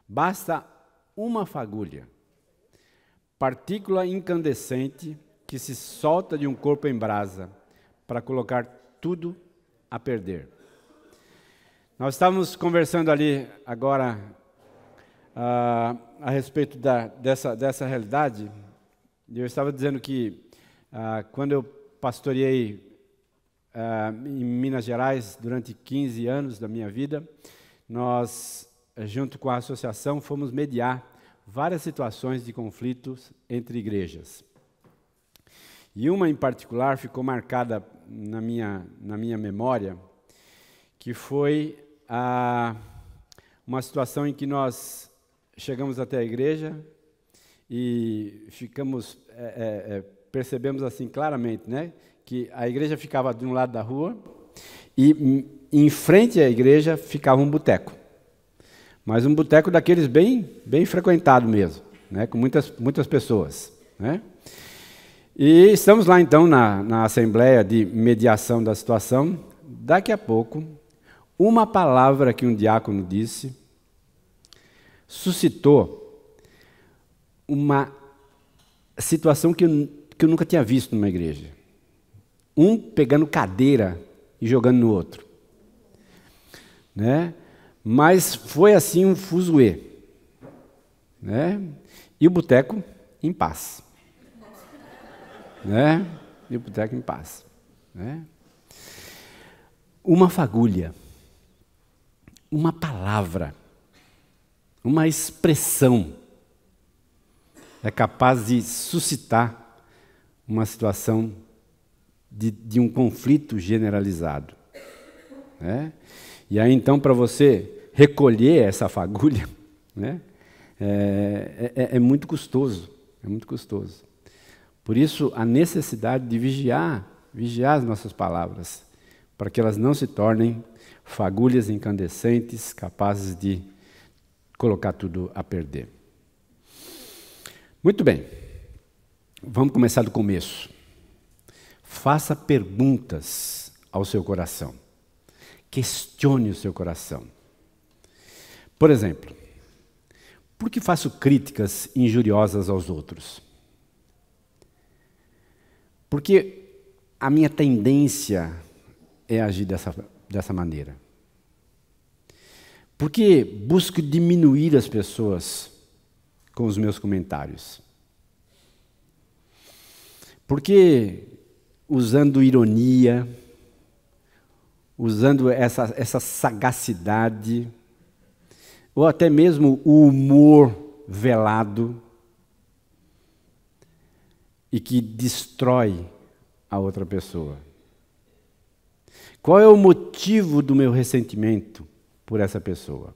Basta uma fagulha, partícula incandescente que se solta de um corpo em brasa para colocar tudo a perder. Nós estávamos conversando ali agora a respeito dessa realidade. Eu estava dizendo que quando eu pastoreei em Minas Gerais durante 15 anos da minha vida, nós, junto com a associação, fomos mediar várias situações de conflitos entre igrejas. E uma em particular ficou marcada na minha memória, que foi uma situação em que nós chegamos até a igreja e percebemos assim claramente, né, que a igreja ficava de um lado da rua e em frente à igreja ficava um boteco. Mas um boteco daqueles bem frequentado mesmo, né, com muitas pessoas, né? E estamos lá então na assembleia de mediação da situação. Daqui a pouco, uma palavra que um diácono disse suscitou uma situação que eu nunca tinha visto numa igreja. Um pegando cadeira e jogando no outro, né? Mas foi assim um fuzuê, né? E o boteco em paz, né? E o boteco em paz, né? Uma fagulha, uma palavra, uma expressão é capaz de suscitar uma situação de um conflito generalizado, né? E aí então, para você recolher essa fagulha, né, é muito custoso, é muito custoso. Por isso a necessidade de vigiar as nossas palavras, para que elas não se tornem fagulhas incandescentes capazes de colocar tudo a perder. Muito bem, vamos começar do começo. Faça perguntas ao seu coração. Questione o seu coração. Por exemplo, por que faço críticas injuriosas aos outros? Porque a minha tendência é agir dessa maneira. Porque busco diminuir as pessoas com os meus comentários. Porque usando ironia, usando essa sagacidade, ou até mesmo o humor velado, e que destrói a outra pessoa. Qual é o motivo do meu ressentimento por essa pessoa?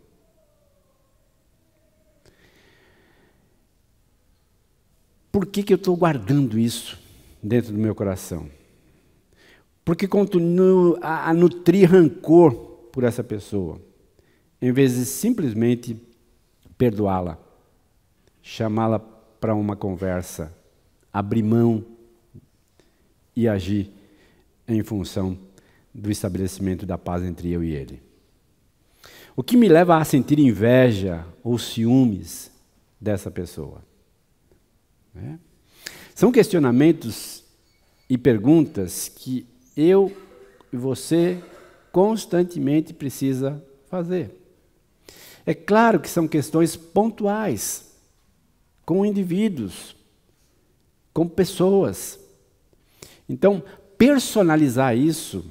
Por que eu estou guardando isso dentro do meu coração? Porque continuo a nutrir rancor por essa pessoa, em vez de simplesmente perdoá-la, chamá-la para uma conversa, abrir mão e agir em função do estabelecimento da paz entre eu e ele. O que me leva a sentir inveja ou ciúmes dessa pessoa? Né? São questionamentos e perguntas que eu e você constantemente precisa fazer. É claro que são questões pontuais, com indivíduos, com pessoas. Então, personalizar isso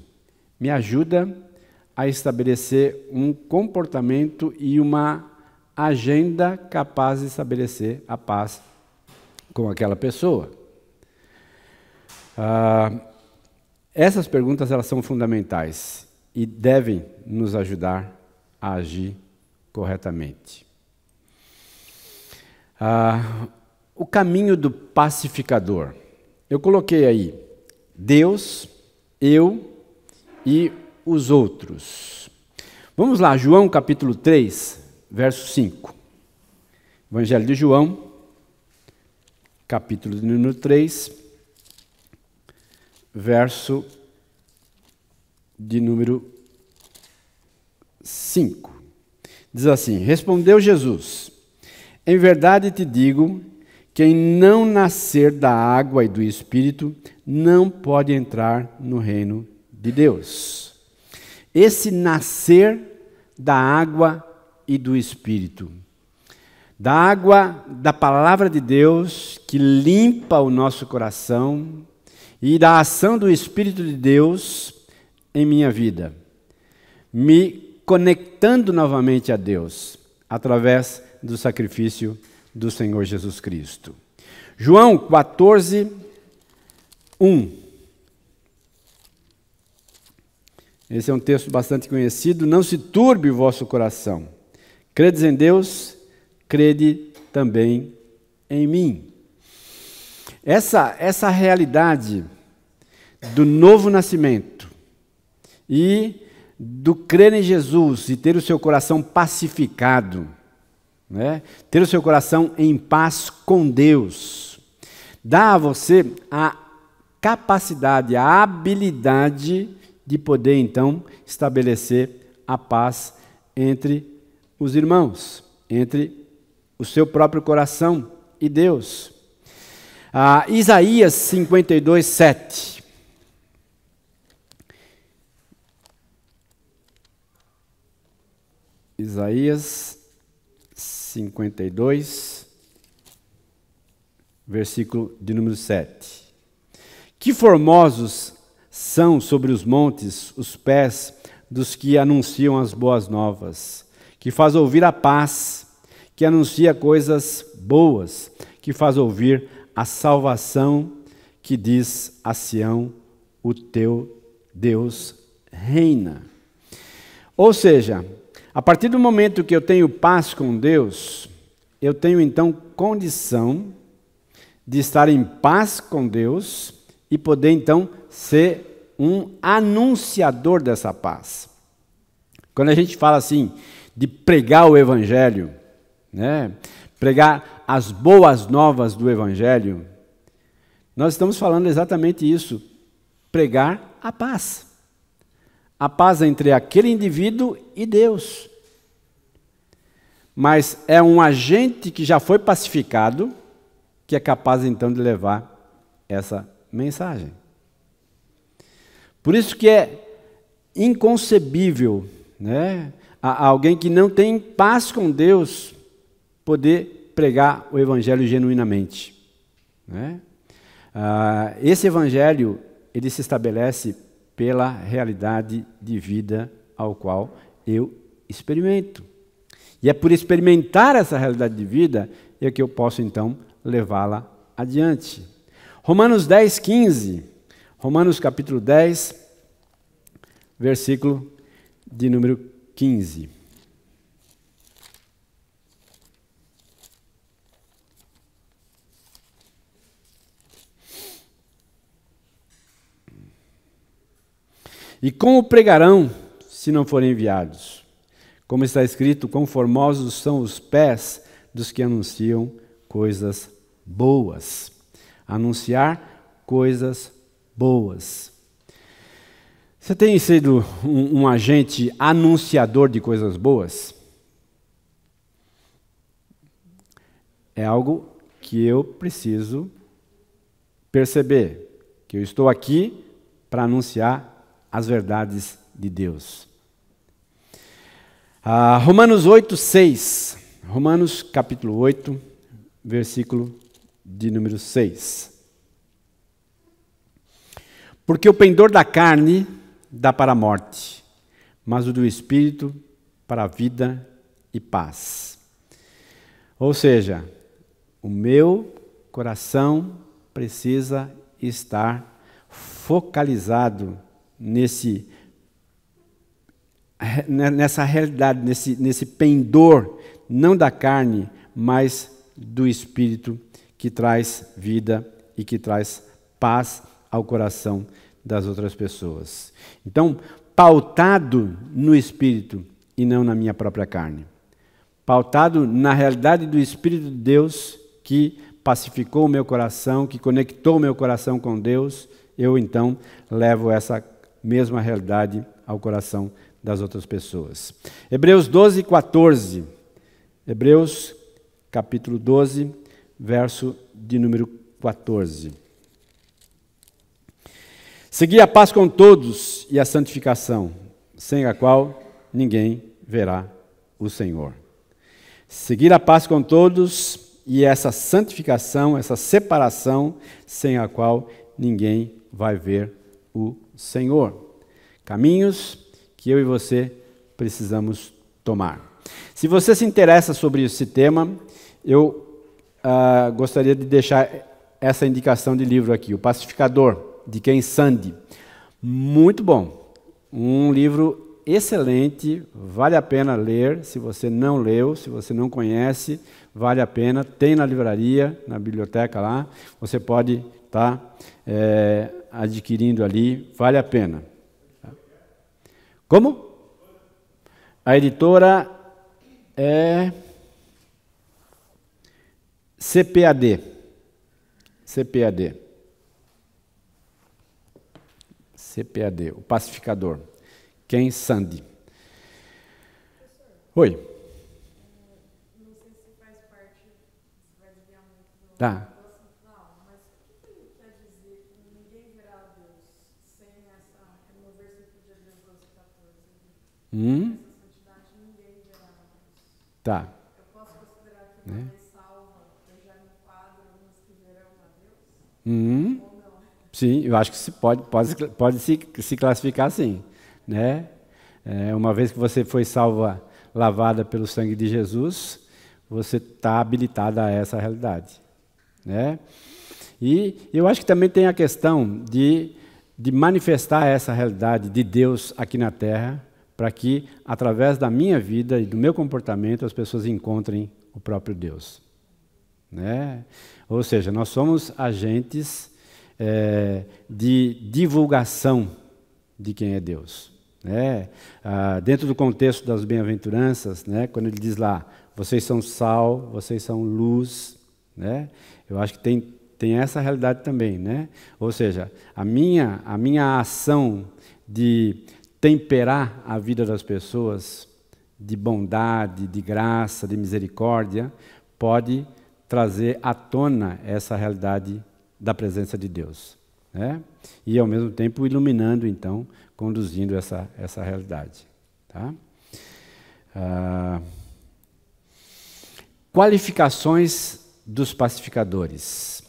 me ajuda a estabelecer um comportamento e uma agenda capaz de estabelecer a paz com aquela pessoa. Essas perguntas elas são fundamentais e devem nos ajudar a agir corretamente. O caminho do pacificador. Eu coloquei aí Deus, eu e os outros. Vamos lá, João capítulo 3, verso 5. Evangelho de João, capítulo número 3, verso de número 5. Diz assim: respondeu Jesus: em verdade te digo, quem não nascer da água e do Espírito não pode entrar no reino de Deus. Esse nascer da água e do Espírito, da água da palavra de Deus que limpa o nosso coração e da ação do Espírito de Deus em minha vida, me conectando novamente a Deus através do sacrifício do Senhor Jesus Cristo. João 14, 1. Esse é um texto bastante conhecido. Não se turbe o vosso coração. Credes em Deus, crede também em mim. Essa realidade do novo nascimento e do crer em Jesus e ter o seu coração pacificado, né? Ter o seu coração em paz com Deus, dá a você a capacidade, a habilidade de poder então estabelecer a paz entre os irmãos, entre o seu próprio coração e Deus. Isaías 52, 7. Isaías 52, versículo de número 7. Que formosos são sobre os montes os pés dos que anunciam as boas novas, que faz ouvir a paz, que anuncia coisas boas, que faz ouvir a salvação, que diz a Sião, o teu Deus reina. Ou seja, a partir do momento que eu tenho paz com Deus, eu tenho então condição de estar em paz com Deus e poder então ser um anunciador dessa paz. Quando a gente fala assim de pregar o Evangelho, né, pregar as boas novas do Evangelho, nós estamos falando exatamente isso, pregar a paz. A paz entre aquele indivíduo e Deus. Mas é um agente que já foi pacificado, que é capaz então de levar essa mensagem. Por isso que é inconcebível, né, a alguém que não tem paz com Deus poder pregar o Evangelho genuinamente, né? Esse Evangelho, ele se estabelece pela realidade de vida ao qual eu experimento. E é por experimentar essa realidade de vida é que eu posso, então, levá-la adiante. Romanos 10, 15. Romanos capítulo 10, versículo de número 15. E como pregarão se não forem enviados? Como está escrito, quão formosos são os pés dos que anunciam coisas boas. Anunciar coisas boas. Você tem sido um agente anunciador de coisas boas? É algo que eu preciso perceber, que eu estou aqui para anunciar as verdades de Deus. Romanos 8, 6. Romanos capítulo 8, versículo de número 6. Porque o pendor da carne dá para a morte, mas o do Espírito para a vida e paz. Ou seja, o meu coração precisa estar focalizado nessa realidade, nesse pendor, não da carne, mas do Espírito, que traz vida e que traz paz ao coração das outras pessoas. Então, pautado no Espírito e não na minha própria carne. Pautado na realidade do Espírito de Deus, que pacificou o meu coração, que conectou o meu coração com Deus, eu então levo essa mesma realidade ao coração das outras pessoas. Hebreus 12, 14. Hebreus, capítulo 12, verso de número 14. Segui a paz com todos e a santificação, sem a qual ninguém verá o Senhor. Seguir a paz com todos e essa santificação, essa separação, sem a qual ninguém vai ver o Senhor. Caminhos que eu e você precisamos tomar. Se você se interessa sobre esse tema, eu gostaria de deixar essa indicação de livro aqui, O Pacificador, de Ken Sande. Muito bom. Um livro excelente, vale a pena ler. Se você não leu, se você não conhece, vale a pena. Tem na livraria, na biblioteca lá. Você pode estar adquirindo ali, vale a pena. Como? A editora é CPAD. CPAD, O Pacificador. Ken Sande. Oi. Não sei se faz parte, se vai desviar muito do Tá. mas o que quer dizer que ninguém verá a Deus sem no versículo de Hebreus 12:14? Essa santidade ninguém verá a Deus. Tá. Eu posso considerar que uma vez salva, eu já me enquadro nos que verão a Deus? Ou não? Sim, eu acho que pode se classificar assim, né? Uma vez que você foi salva, lavada pelo sangue de Jesus, você está habilitada a essa realidade, né? E eu acho que também tem a questão de manifestar essa realidade de Deus aqui na Terra, para que, através da minha vida e do meu comportamento, as pessoas encontrem o próprio Deus, né? Ou seja, nós somos agentes de divulgação de quem é Deus, né? Dentro do contexto das bem-aventuranças, né? Quando ele diz lá, vocês são sal, vocês são luz, né? Eu acho que tem essa realidade também, né? Ou seja, a minha ação de temperar a vida das pessoas de bondade, de graça, de misericórdia, pode trazer à tona essa realidade da presença de Deus, né? E ao mesmo tempo iluminando, então, conduzindo essa realidade, tá? Qualificações dos pacificadores.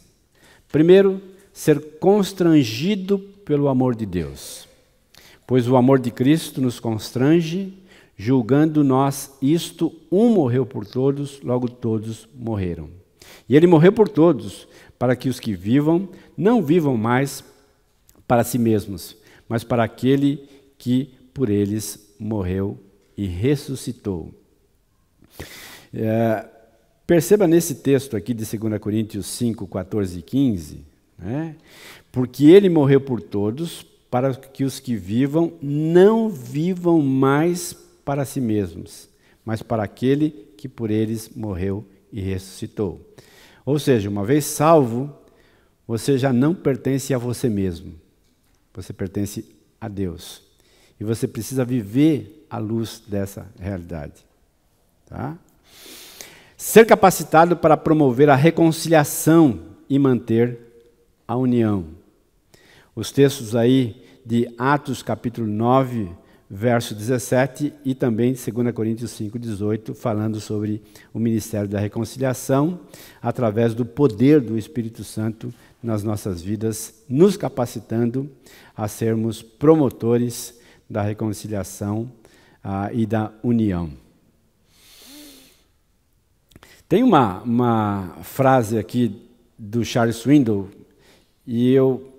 Primeiro, ser constrangido pelo amor de Deus, pois o amor de Cristo nos constrange, julgando nós isto, um morreu por todos, logo todos morreram. E ele morreu por todos, para que os que vivam, não vivam mais para si mesmos, mas para aquele que por eles morreu e ressuscitou. Perceba nesse texto aqui de 2 Coríntios 5, 14 e 15, né? Porque ele morreu por todos, para que os que vivam, não vivam mais para si mesmos, mas para aquele que por eles morreu e ressuscitou. Ou seja, uma vez salvo, você já não pertence a você mesmo. Você pertence a Deus. E você precisa viver à luz dessa realidade, tá? Ser capacitado para promover a reconciliação e manter a união. Os textos aí de Atos capítulo 9, verso 17, e também de 2 Coríntios 5, 18, falando sobre o ministério da reconciliação, através do poder do Espírito Santo nas nossas vidas, nos capacitando a sermos promotores da reconciliação e da união. Tem uma frase aqui do Charles Swindoll, e eu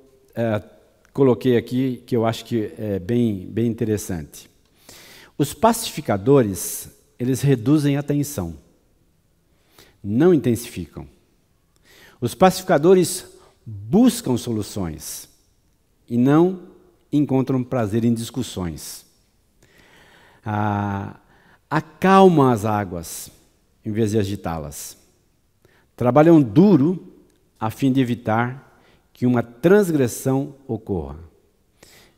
coloquei aqui, que eu acho que é bem interessante. Os pacificadores, eles reduzem a tensão, não intensificam. Os pacificadores buscam soluções e não encontram prazer em discussões. Acalmam as águas em vez de agitá-las. Trabalham duro a fim de evitar que uma transgressão ocorra.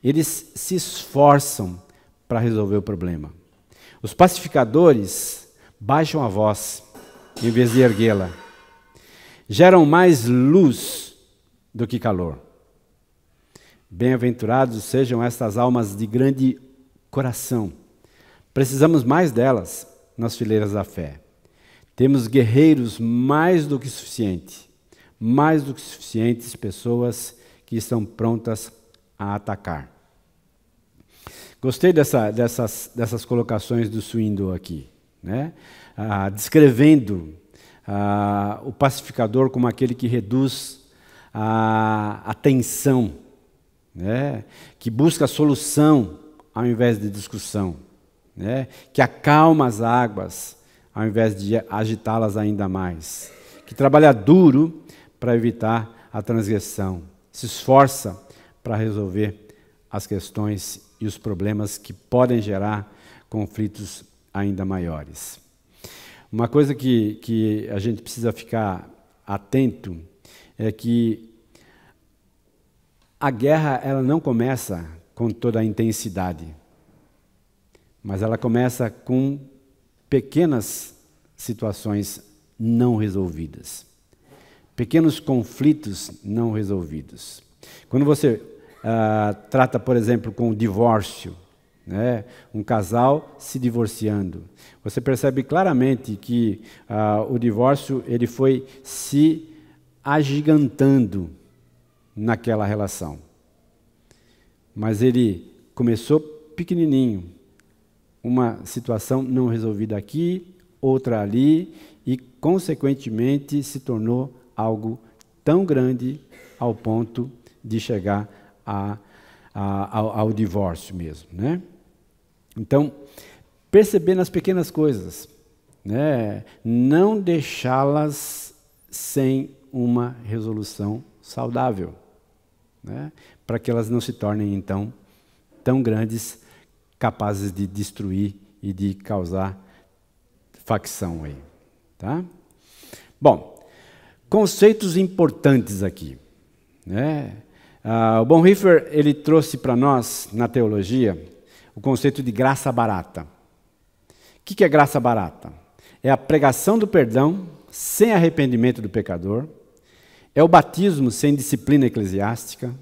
Eles se esforçam para resolver o problema. Os pacificadores baixam a voz em vez de erguê-la. Geram mais luz do que calor. Bem-aventurados sejam estas almas de grande coração. Precisamos mais delas nas fileiras da fé. Temos guerreiros mais do que suficientes pessoas que estão prontas a atacar. Gostei dessas colocações do Swindoll aqui, né? Descrevendo o pacificador como aquele que reduz a tensão, né? Que busca a solução ao invés de discussão, né? Que acalma as águas ao invés de agitá-las ainda mais, que trabalha duro para evitar a transgressão, se esforça para resolver as questões e os problemas que podem gerar conflitos ainda maiores. Uma coisa que a gente precisa ficar atento é que a guerra ela não começa com toda a intensidade, mas ela começa com pequenas situações não resolvidas, pequenos conflitos não resolvidos. Quando você trata, por exemplo, com o divórcio, né, um casal se divorciando, você percebe claramente que o divórcio ele foi se agigantando naquela relação. Mas ele começou pequenininho, uma situação não resolvida aqui, outra ali, e, consequentemente, se tornou algo tão grande ao ponto de chegar ao divórcio mesmo, né? Então, perceber nas pequenas coisas, né? Não deixá-las sem uma resolução saudável, né? Para que elas não se tornem, então, tão grandes, capazes de destruir e de causar facção aí, tá? Bom, conceitos importantes aqui, né? O Bonhoeffer, ele trouxe para nós, na teologia, o conceito de graça barata. O que é graça barata? É a pregação do perdão sem arrependimento do pecador, é o batismo sem disciplina eclesiástica,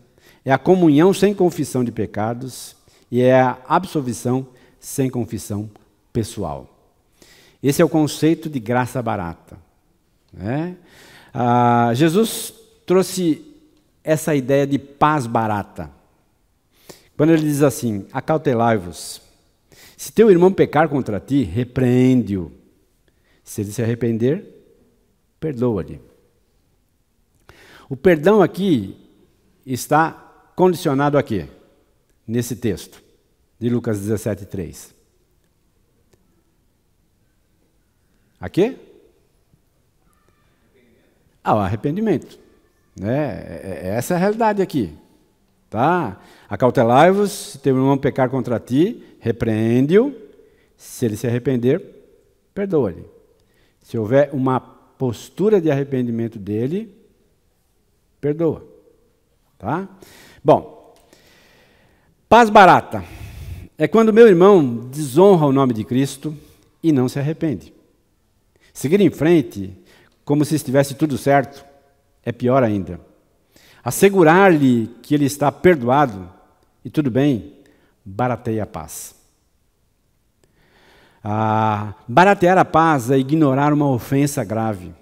é a comunhão sem confissão de pecados e é a absolvição sem confissão pessoal. Esse é o conceito de graça barata, né? Jesus trouxe essa ideia de paz barata. Quando ele diz assim, acautelai-vos. Se teu irmão pecar contra ti, repreende-o. Se ele se arrepender, perdoa-lhe. O perdão aqui está condicionado a quê? Nesse texto, de Lucas 17:3. A quê? O arrependimento. Né? Essa é a realidade aqui. Tá? Acautelai-vos, se teu irmão pecar contra ti, repreende-o. Se ele se arrepender, perdoa-lhe. Se houver uma postura de arrependimento dele, perdoa. Tá? Bom, paz barata é quando meu irmão desonra o nome de Cristo e não se arrepende. Seguir em frente como se estivesse tudo certo é pior ainda. Assegurar-lhe que ele está perdoado e tudo bem, barateia a paz. Baratear a paz é ignorar uma ofensa grave,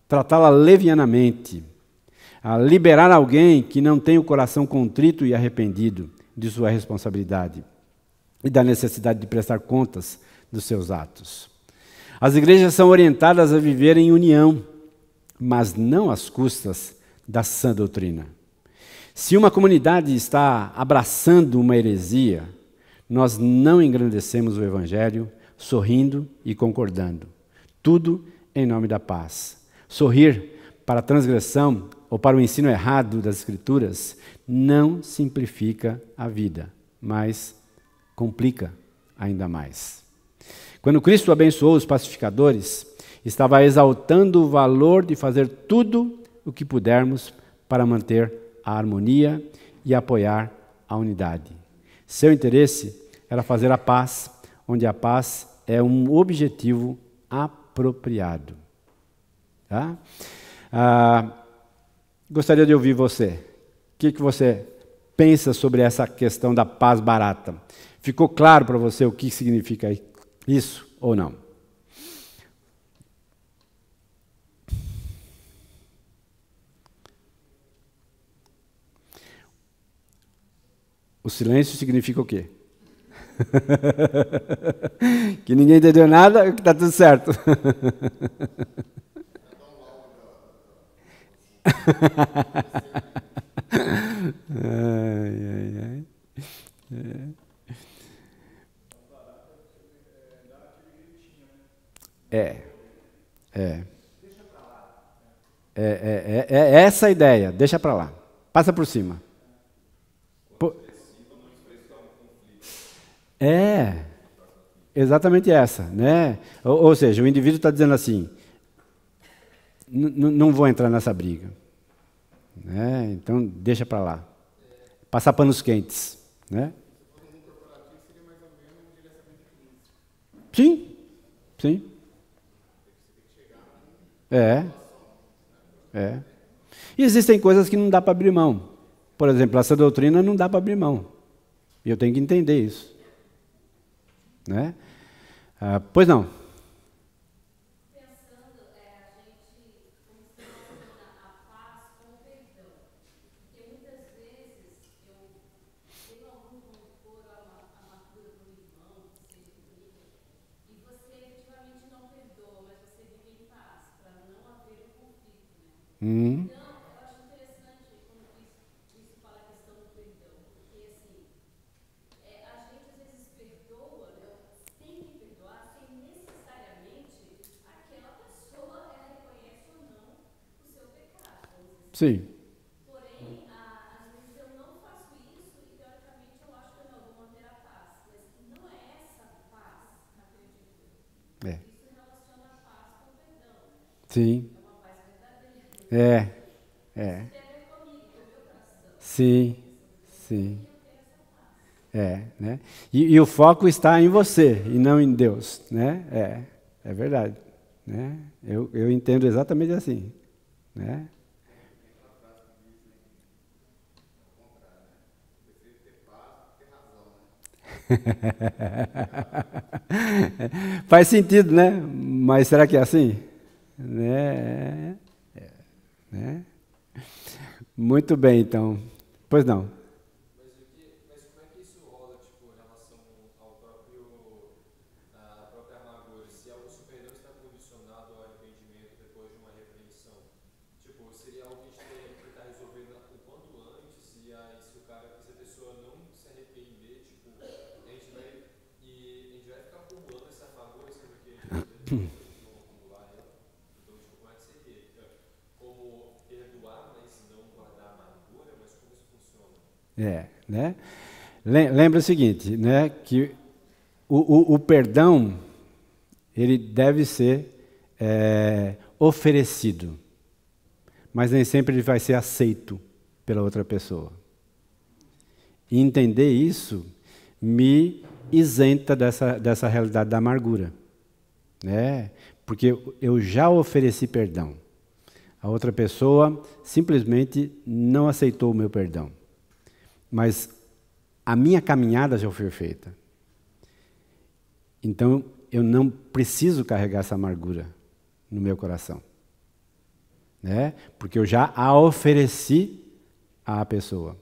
tratá-la levianamente, a liberar alguém que não tem o coração contrito e arrependido de sua responsabilidade e da necessidade de prestar contas dos seus atos. As igrejas são orientadas a viver em união, mas não às custas da sã doutrina. Se uma comunidade está abraçando uma heresia, nós não engrandecemos o Evangelho sorrindo e concordando. Tudo em nome da paz. Sorrir para a transgressão ou para o ensino errado das Escrituras não simplifica a vida, mas complica ainda mais. Quando Cristo abençoou os pacificadores, estava exaltando o valor de fazer tudo o que pudermos para manter a harmonia e apoiar a unidade. Seu interesse era fazer a paz, onde a paz é um objetivo apropriado. Tá? Gostaria de ouvir você. O que você pensa sobre essa questão da paz barata? Ficou claro para você o que significa isso ou não? O silêncio significa o quê? Que ninguém entendeu nada, que está tudo certo. É essa a ideia, deixa para lá, passa por cima. Exatamente essa, né? Ou seja, o indivíduo está dizendo assim, não vou entrar nessa briga, né? Então deixa para lá, passar panos quentes, né? Sim. E existem coisas que não dá para abrir mão. Por exemplo, essa doutrina não dá para abrir mão. E eu tenho que entender isso. Né? Pois não. Pensando, a gente funciona a paz com o perdão. Porque muitas vezes eu tenho algum rancor, amargura por um irmão, que seja comigo, e você efetivamente não perdoa, mas você vive em paz, para não haver um conflito. Né? Então, eu acho interessante quando isso fala a questão do perdão, porque assim, a gente às vezes perdoa, né? Tem que perdoar sem necessariamente aquela pessoa reconhece ou não o seu pecado. Sim. Porém, às vezes eu não faço isso e teoricamente eu acho que eu não vou manter a paz. Mas não é essa paz, acredito. Isso relaciona a paz com o perdão. Sim. É uma paz verdadeira. Isso tem a ver comigo, com o meu coração. Sim. Né? E o foco está em você e não em Deus, né? É verdade, né? Eu entendo exatamente assim, né? Faz sentido, né? Mas será que é assim? Né? Né? Muito bem, então. Pois não. Mas como é que isso rola, tipo, em relação ao à própria amargura? Se o perdão está condicionado ao arrependimento depois de uma repreensão, tipo, seria algo que a gente teria que tentar resolver o quanto antes, se a pessoa não se arrepender, tipo, a gente vai ficar acumulando essa amargura, sabe, porque a gente não acumular ela. Então, tipo, como é que seria? Como perdoar, mas não guardar amargura, mas como isso funciona? Né? Lembra o seguinte, né, que o perdão, ele deve ser oferecido, mas nem sempre ele vai ser aceito pela outra pessoa. E entender isso me isenta dessa realidade da amargura, né? Porque eu já ofereci perdão. A outra pessoa simplesmente não aceitou o meu perdão. Mas a minha caminhada já foi feita. Então, eu não preciso carregar essa amargura no meu coração. né? Porque eu já a ofereci à pessoa,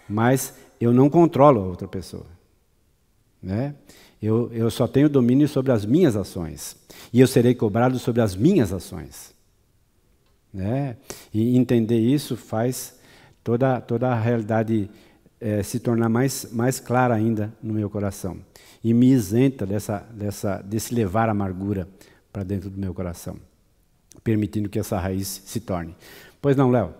mas eu não controlo a outra pessoa, né? Eu só tenho domínio sobre as minhas ações, e eu serei cobrado sobre as minhas ações, né? E entender isso faz toda a realidade se tornar mais clara ainda no meu coração, e me isenta desse levar amargura para dentro do meu coração, permitindo que essa raiz se torne. Pois não, Léo?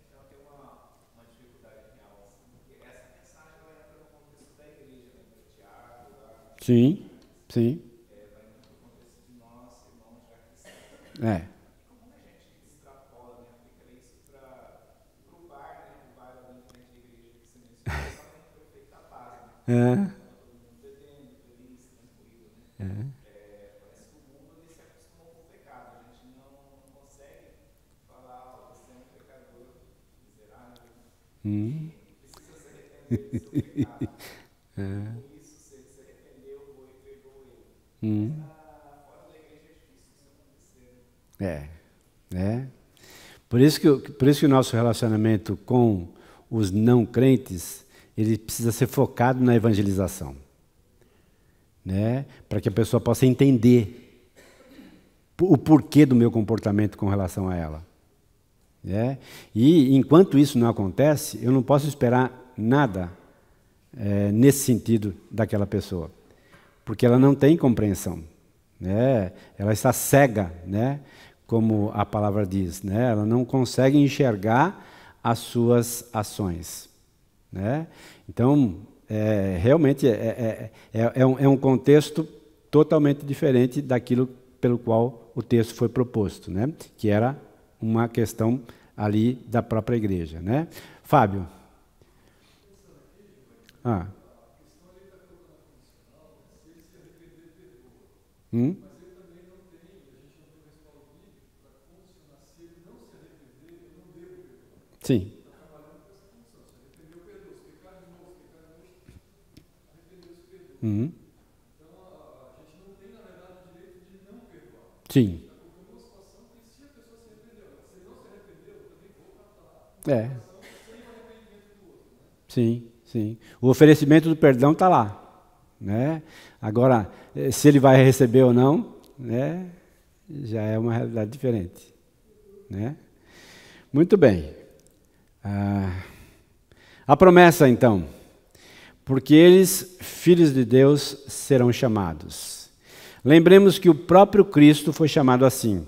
Então tem uma dificuldade real, porque essa mensagem ela entra no contexto da igreja, né? Do Tiago, lá, Sim, sim. vai no contexto de nós, irmãos já cristãos. Como a gente extrapola, né? Aplica isso para o bar, né? O bar lá dentro da igreja que você mencionou, realmente foi feita a paz, né? Todo mundo bebendo, feliz, tranquilo, né? Parece que o mundo ele se acostumou com o pecado. A gente não consegue falar, ó, você é um pecador miserável, precisa se arrepender do seu pecado. Por isso, você se arrependeu, foi e perdoou ele. Mas fora da igreja é difícil isso acontecer. Por isso que o nosso relacionamento com os não crentes, ele precisa ser focado na evangelização, né? Para que a pessoa possa entender o porquê do meu comportamento com relação a ela, né? E enquanto isso não acontece, eu não posso esperar nada nesse sentido daquela pessoa, porque ela não tem compreensão, né? Ela está cega, né? Como a palavra diz, né? Ela não consegue enxergar as suas ações, né? Então, realmente é um contexto totalmente diferente daquilo pelo qual o texto foi proposto, né? Que era uma questão ali da própria igreja, né? Fábio? Sim. Sim. Sim, sim. O oferecimento do perdão está lá, né? Agora, se ele vai receber ou não, né? Já é uma realidade diferente, né? Muito bem. A promessa, então, porque eles, filhos de Deus, serão chamados. Lembremos que o próprio Cristo foi chamado assim.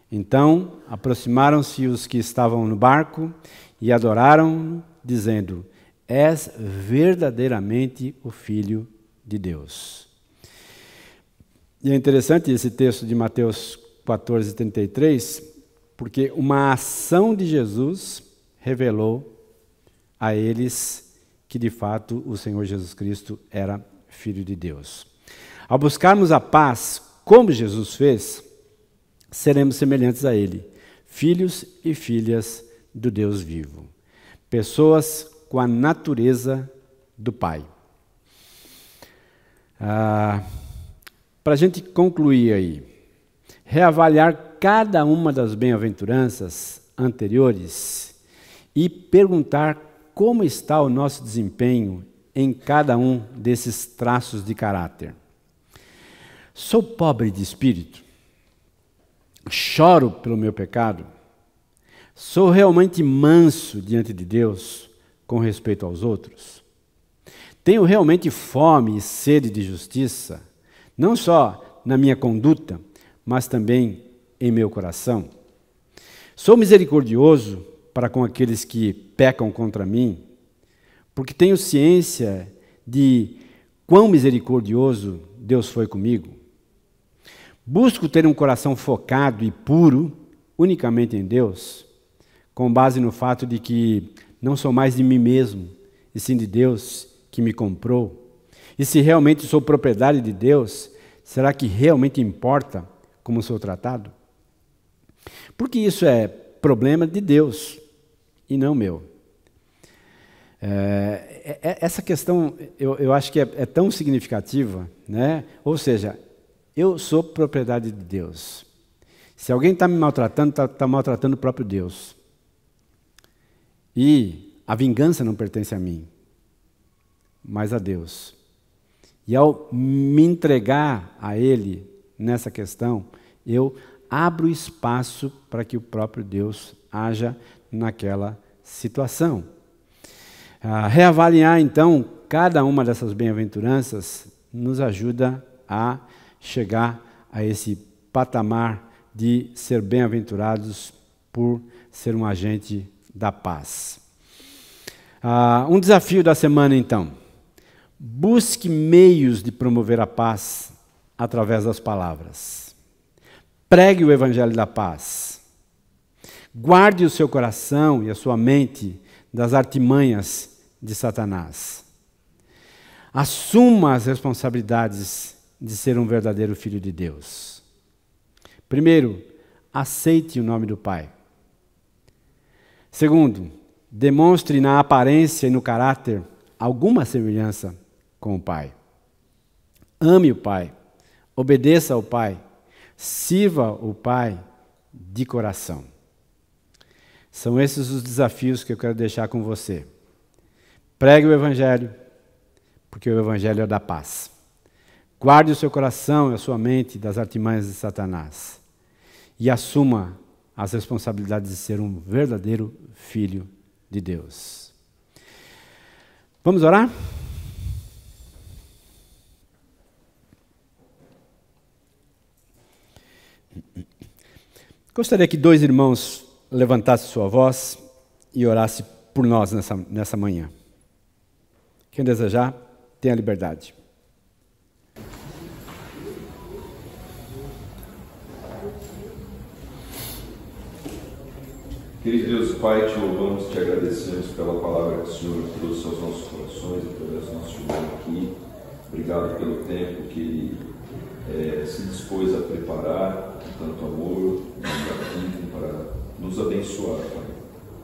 Então, aproximaram-se os que estavam no barco e adoraram, dizendo: És verdadeiramente o Filho de Deus. E é interessante esse texto de Mateus 14:33, porque uma ação de Jesus revelou a eles que de fato o Senhor Jesus Cristo era Filho de Deus. Ao buscarmos a paz, como Jesus fez, seremos semelhantes a Ele, filhos e filhas do Deus vivo, pessoas com a natureza do Pai. Para a gente concluir aí, reavaliar cada uma das bem-aventuranças anteriores e perguntar como está o nosso desempenho em cada um desses traços de caráter. Sou pobre de espírito? Choro pelo meu pecado? Sou realmente manso diante de Deus com respeito aos outros? Tenho realmente fome e sede de justiça, não só na minha conduta, mas também em meu coração? Sou misericordioso para com aqueles que pecam contra mim, porque tenho ciência de quão misericordioso Deus foi comigo? Busco ter um coração focado e puro unicamente em Deus, com base no fato de que não sou mais de mim mesmo, e sim de Deus que me comprou. E se realmente sou propriedade de Deus, será que realmente importa como sou tratado? Porque isso é problema de Deus e não meu. Essa questão eu acho que é tão significativa, né? Ou seja, eu sou propriedade de Deus. Se alguém está me maltratando, está maltratando o próprio Deus. E a vingança não pertence a mim, mas a Deus. E ao me entregar a Ele nessa questão, eu abro espaço para que o próprio Deus haja naquela situação. Reavaliar, então, cada uma dessas bem-aventuranças nos ajuda a chegar a esse patamar de ser bem-aventurados por ser um agente da paz. Um desafio da semana, então. Busque meios de promover a paz através das palavras. Pregue o evangelho da paz. Guarde o seu coração e a sua mente das artimanhas de Satanás. Assuma as responsabilidades de ser um verdadeiro filho de Deus. Primeiro, aceite o nome do Pai. Segundo, demonstre na aparência e no caráter alguma semelhança com o Pai. Ame o Pai, obedeça ao Pai, sirva o Pai de coração. São esses os desafios que eu quero deixar com você. Pregue o Evangelho, porque o Evangelho é da paz. Guarde o seu coração e a sua mente das artimanhas de Satanás. E assuma as responsabilidades de ser um verdadeiro filho de Deus. Vamos orar? Gostaria que 2 irmãos levantassem sua voz e orassem por nós nessa manhã. Quem desejar, tenha liberdade. Querido Deus e Pai, te louvamos, te agradecemos pela palavra que o Senhor trouxe aos nossos corações, através do nosso irmão aqui. Obrigado pelo tempo que se dispôs a preparar, com tanto amor, para nos abençoar, Pai.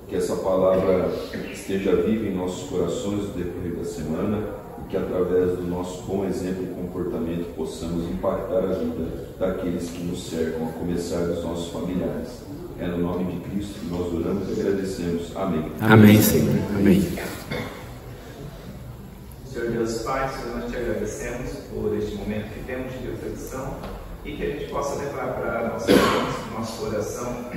Que essa palavra esteja viva em nossos corações no decorrer da semana e que através do nosso bom exemplo e comportamento possamos impactar a vida daqueles que nos cercam, a começar dos nossos familiares. É no nome de Cristo que nós oramos e agradecemos. Amém. Amém, Senhor. Amém. Senhor Deus Pai, Senhor, nós te agradecemos por este momento que temos de reflexão e que a gente possa levar para nosso coração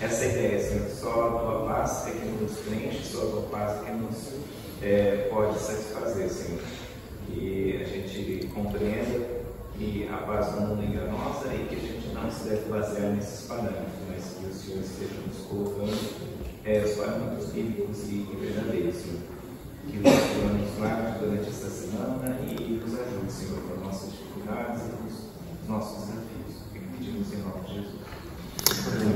essa ideia, Senhor, só a tua paz é que nos preenche, só a tua paz é que nos pode satisfazer, Senhor. Que a gente compreenda que a paz do mundo é enganosa e que a gente não se deve basear nesses parâmetros, mas que o Senhor esteja nos colocando os parâmetros bíblicos e verdadeiros, Senhor. Que o Senhor nos guarde durante esta semana e nos ajude, Senhor, com as nossas dificuldades e com os nossos desafios. É que pedimos em nome de Jesus.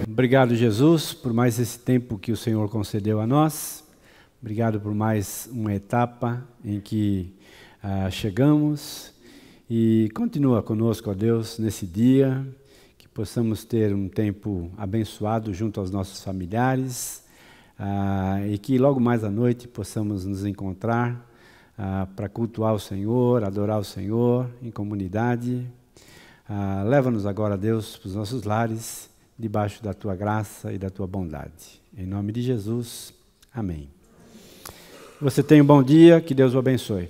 Obrigado, Jesus, por mais esse tempo que o Senhor concedeu a nós. Obrigado por mais uma etapa em que chegamos. E continua conosco, ó Deus, nesse dia, que possamos ter um tempo abençoado junto aos nossos familiares, e que logo mais à noite possamos nos encontrar para cultuar o Senhor, adorar o Senhor em comunidade. Leva-nos agora, Deus, para os nossos lares, debaixo da Tua graça e da Tua bondade. Em nome de Jesus, amém. Você tenha um bom dia, que Deus o abençoe.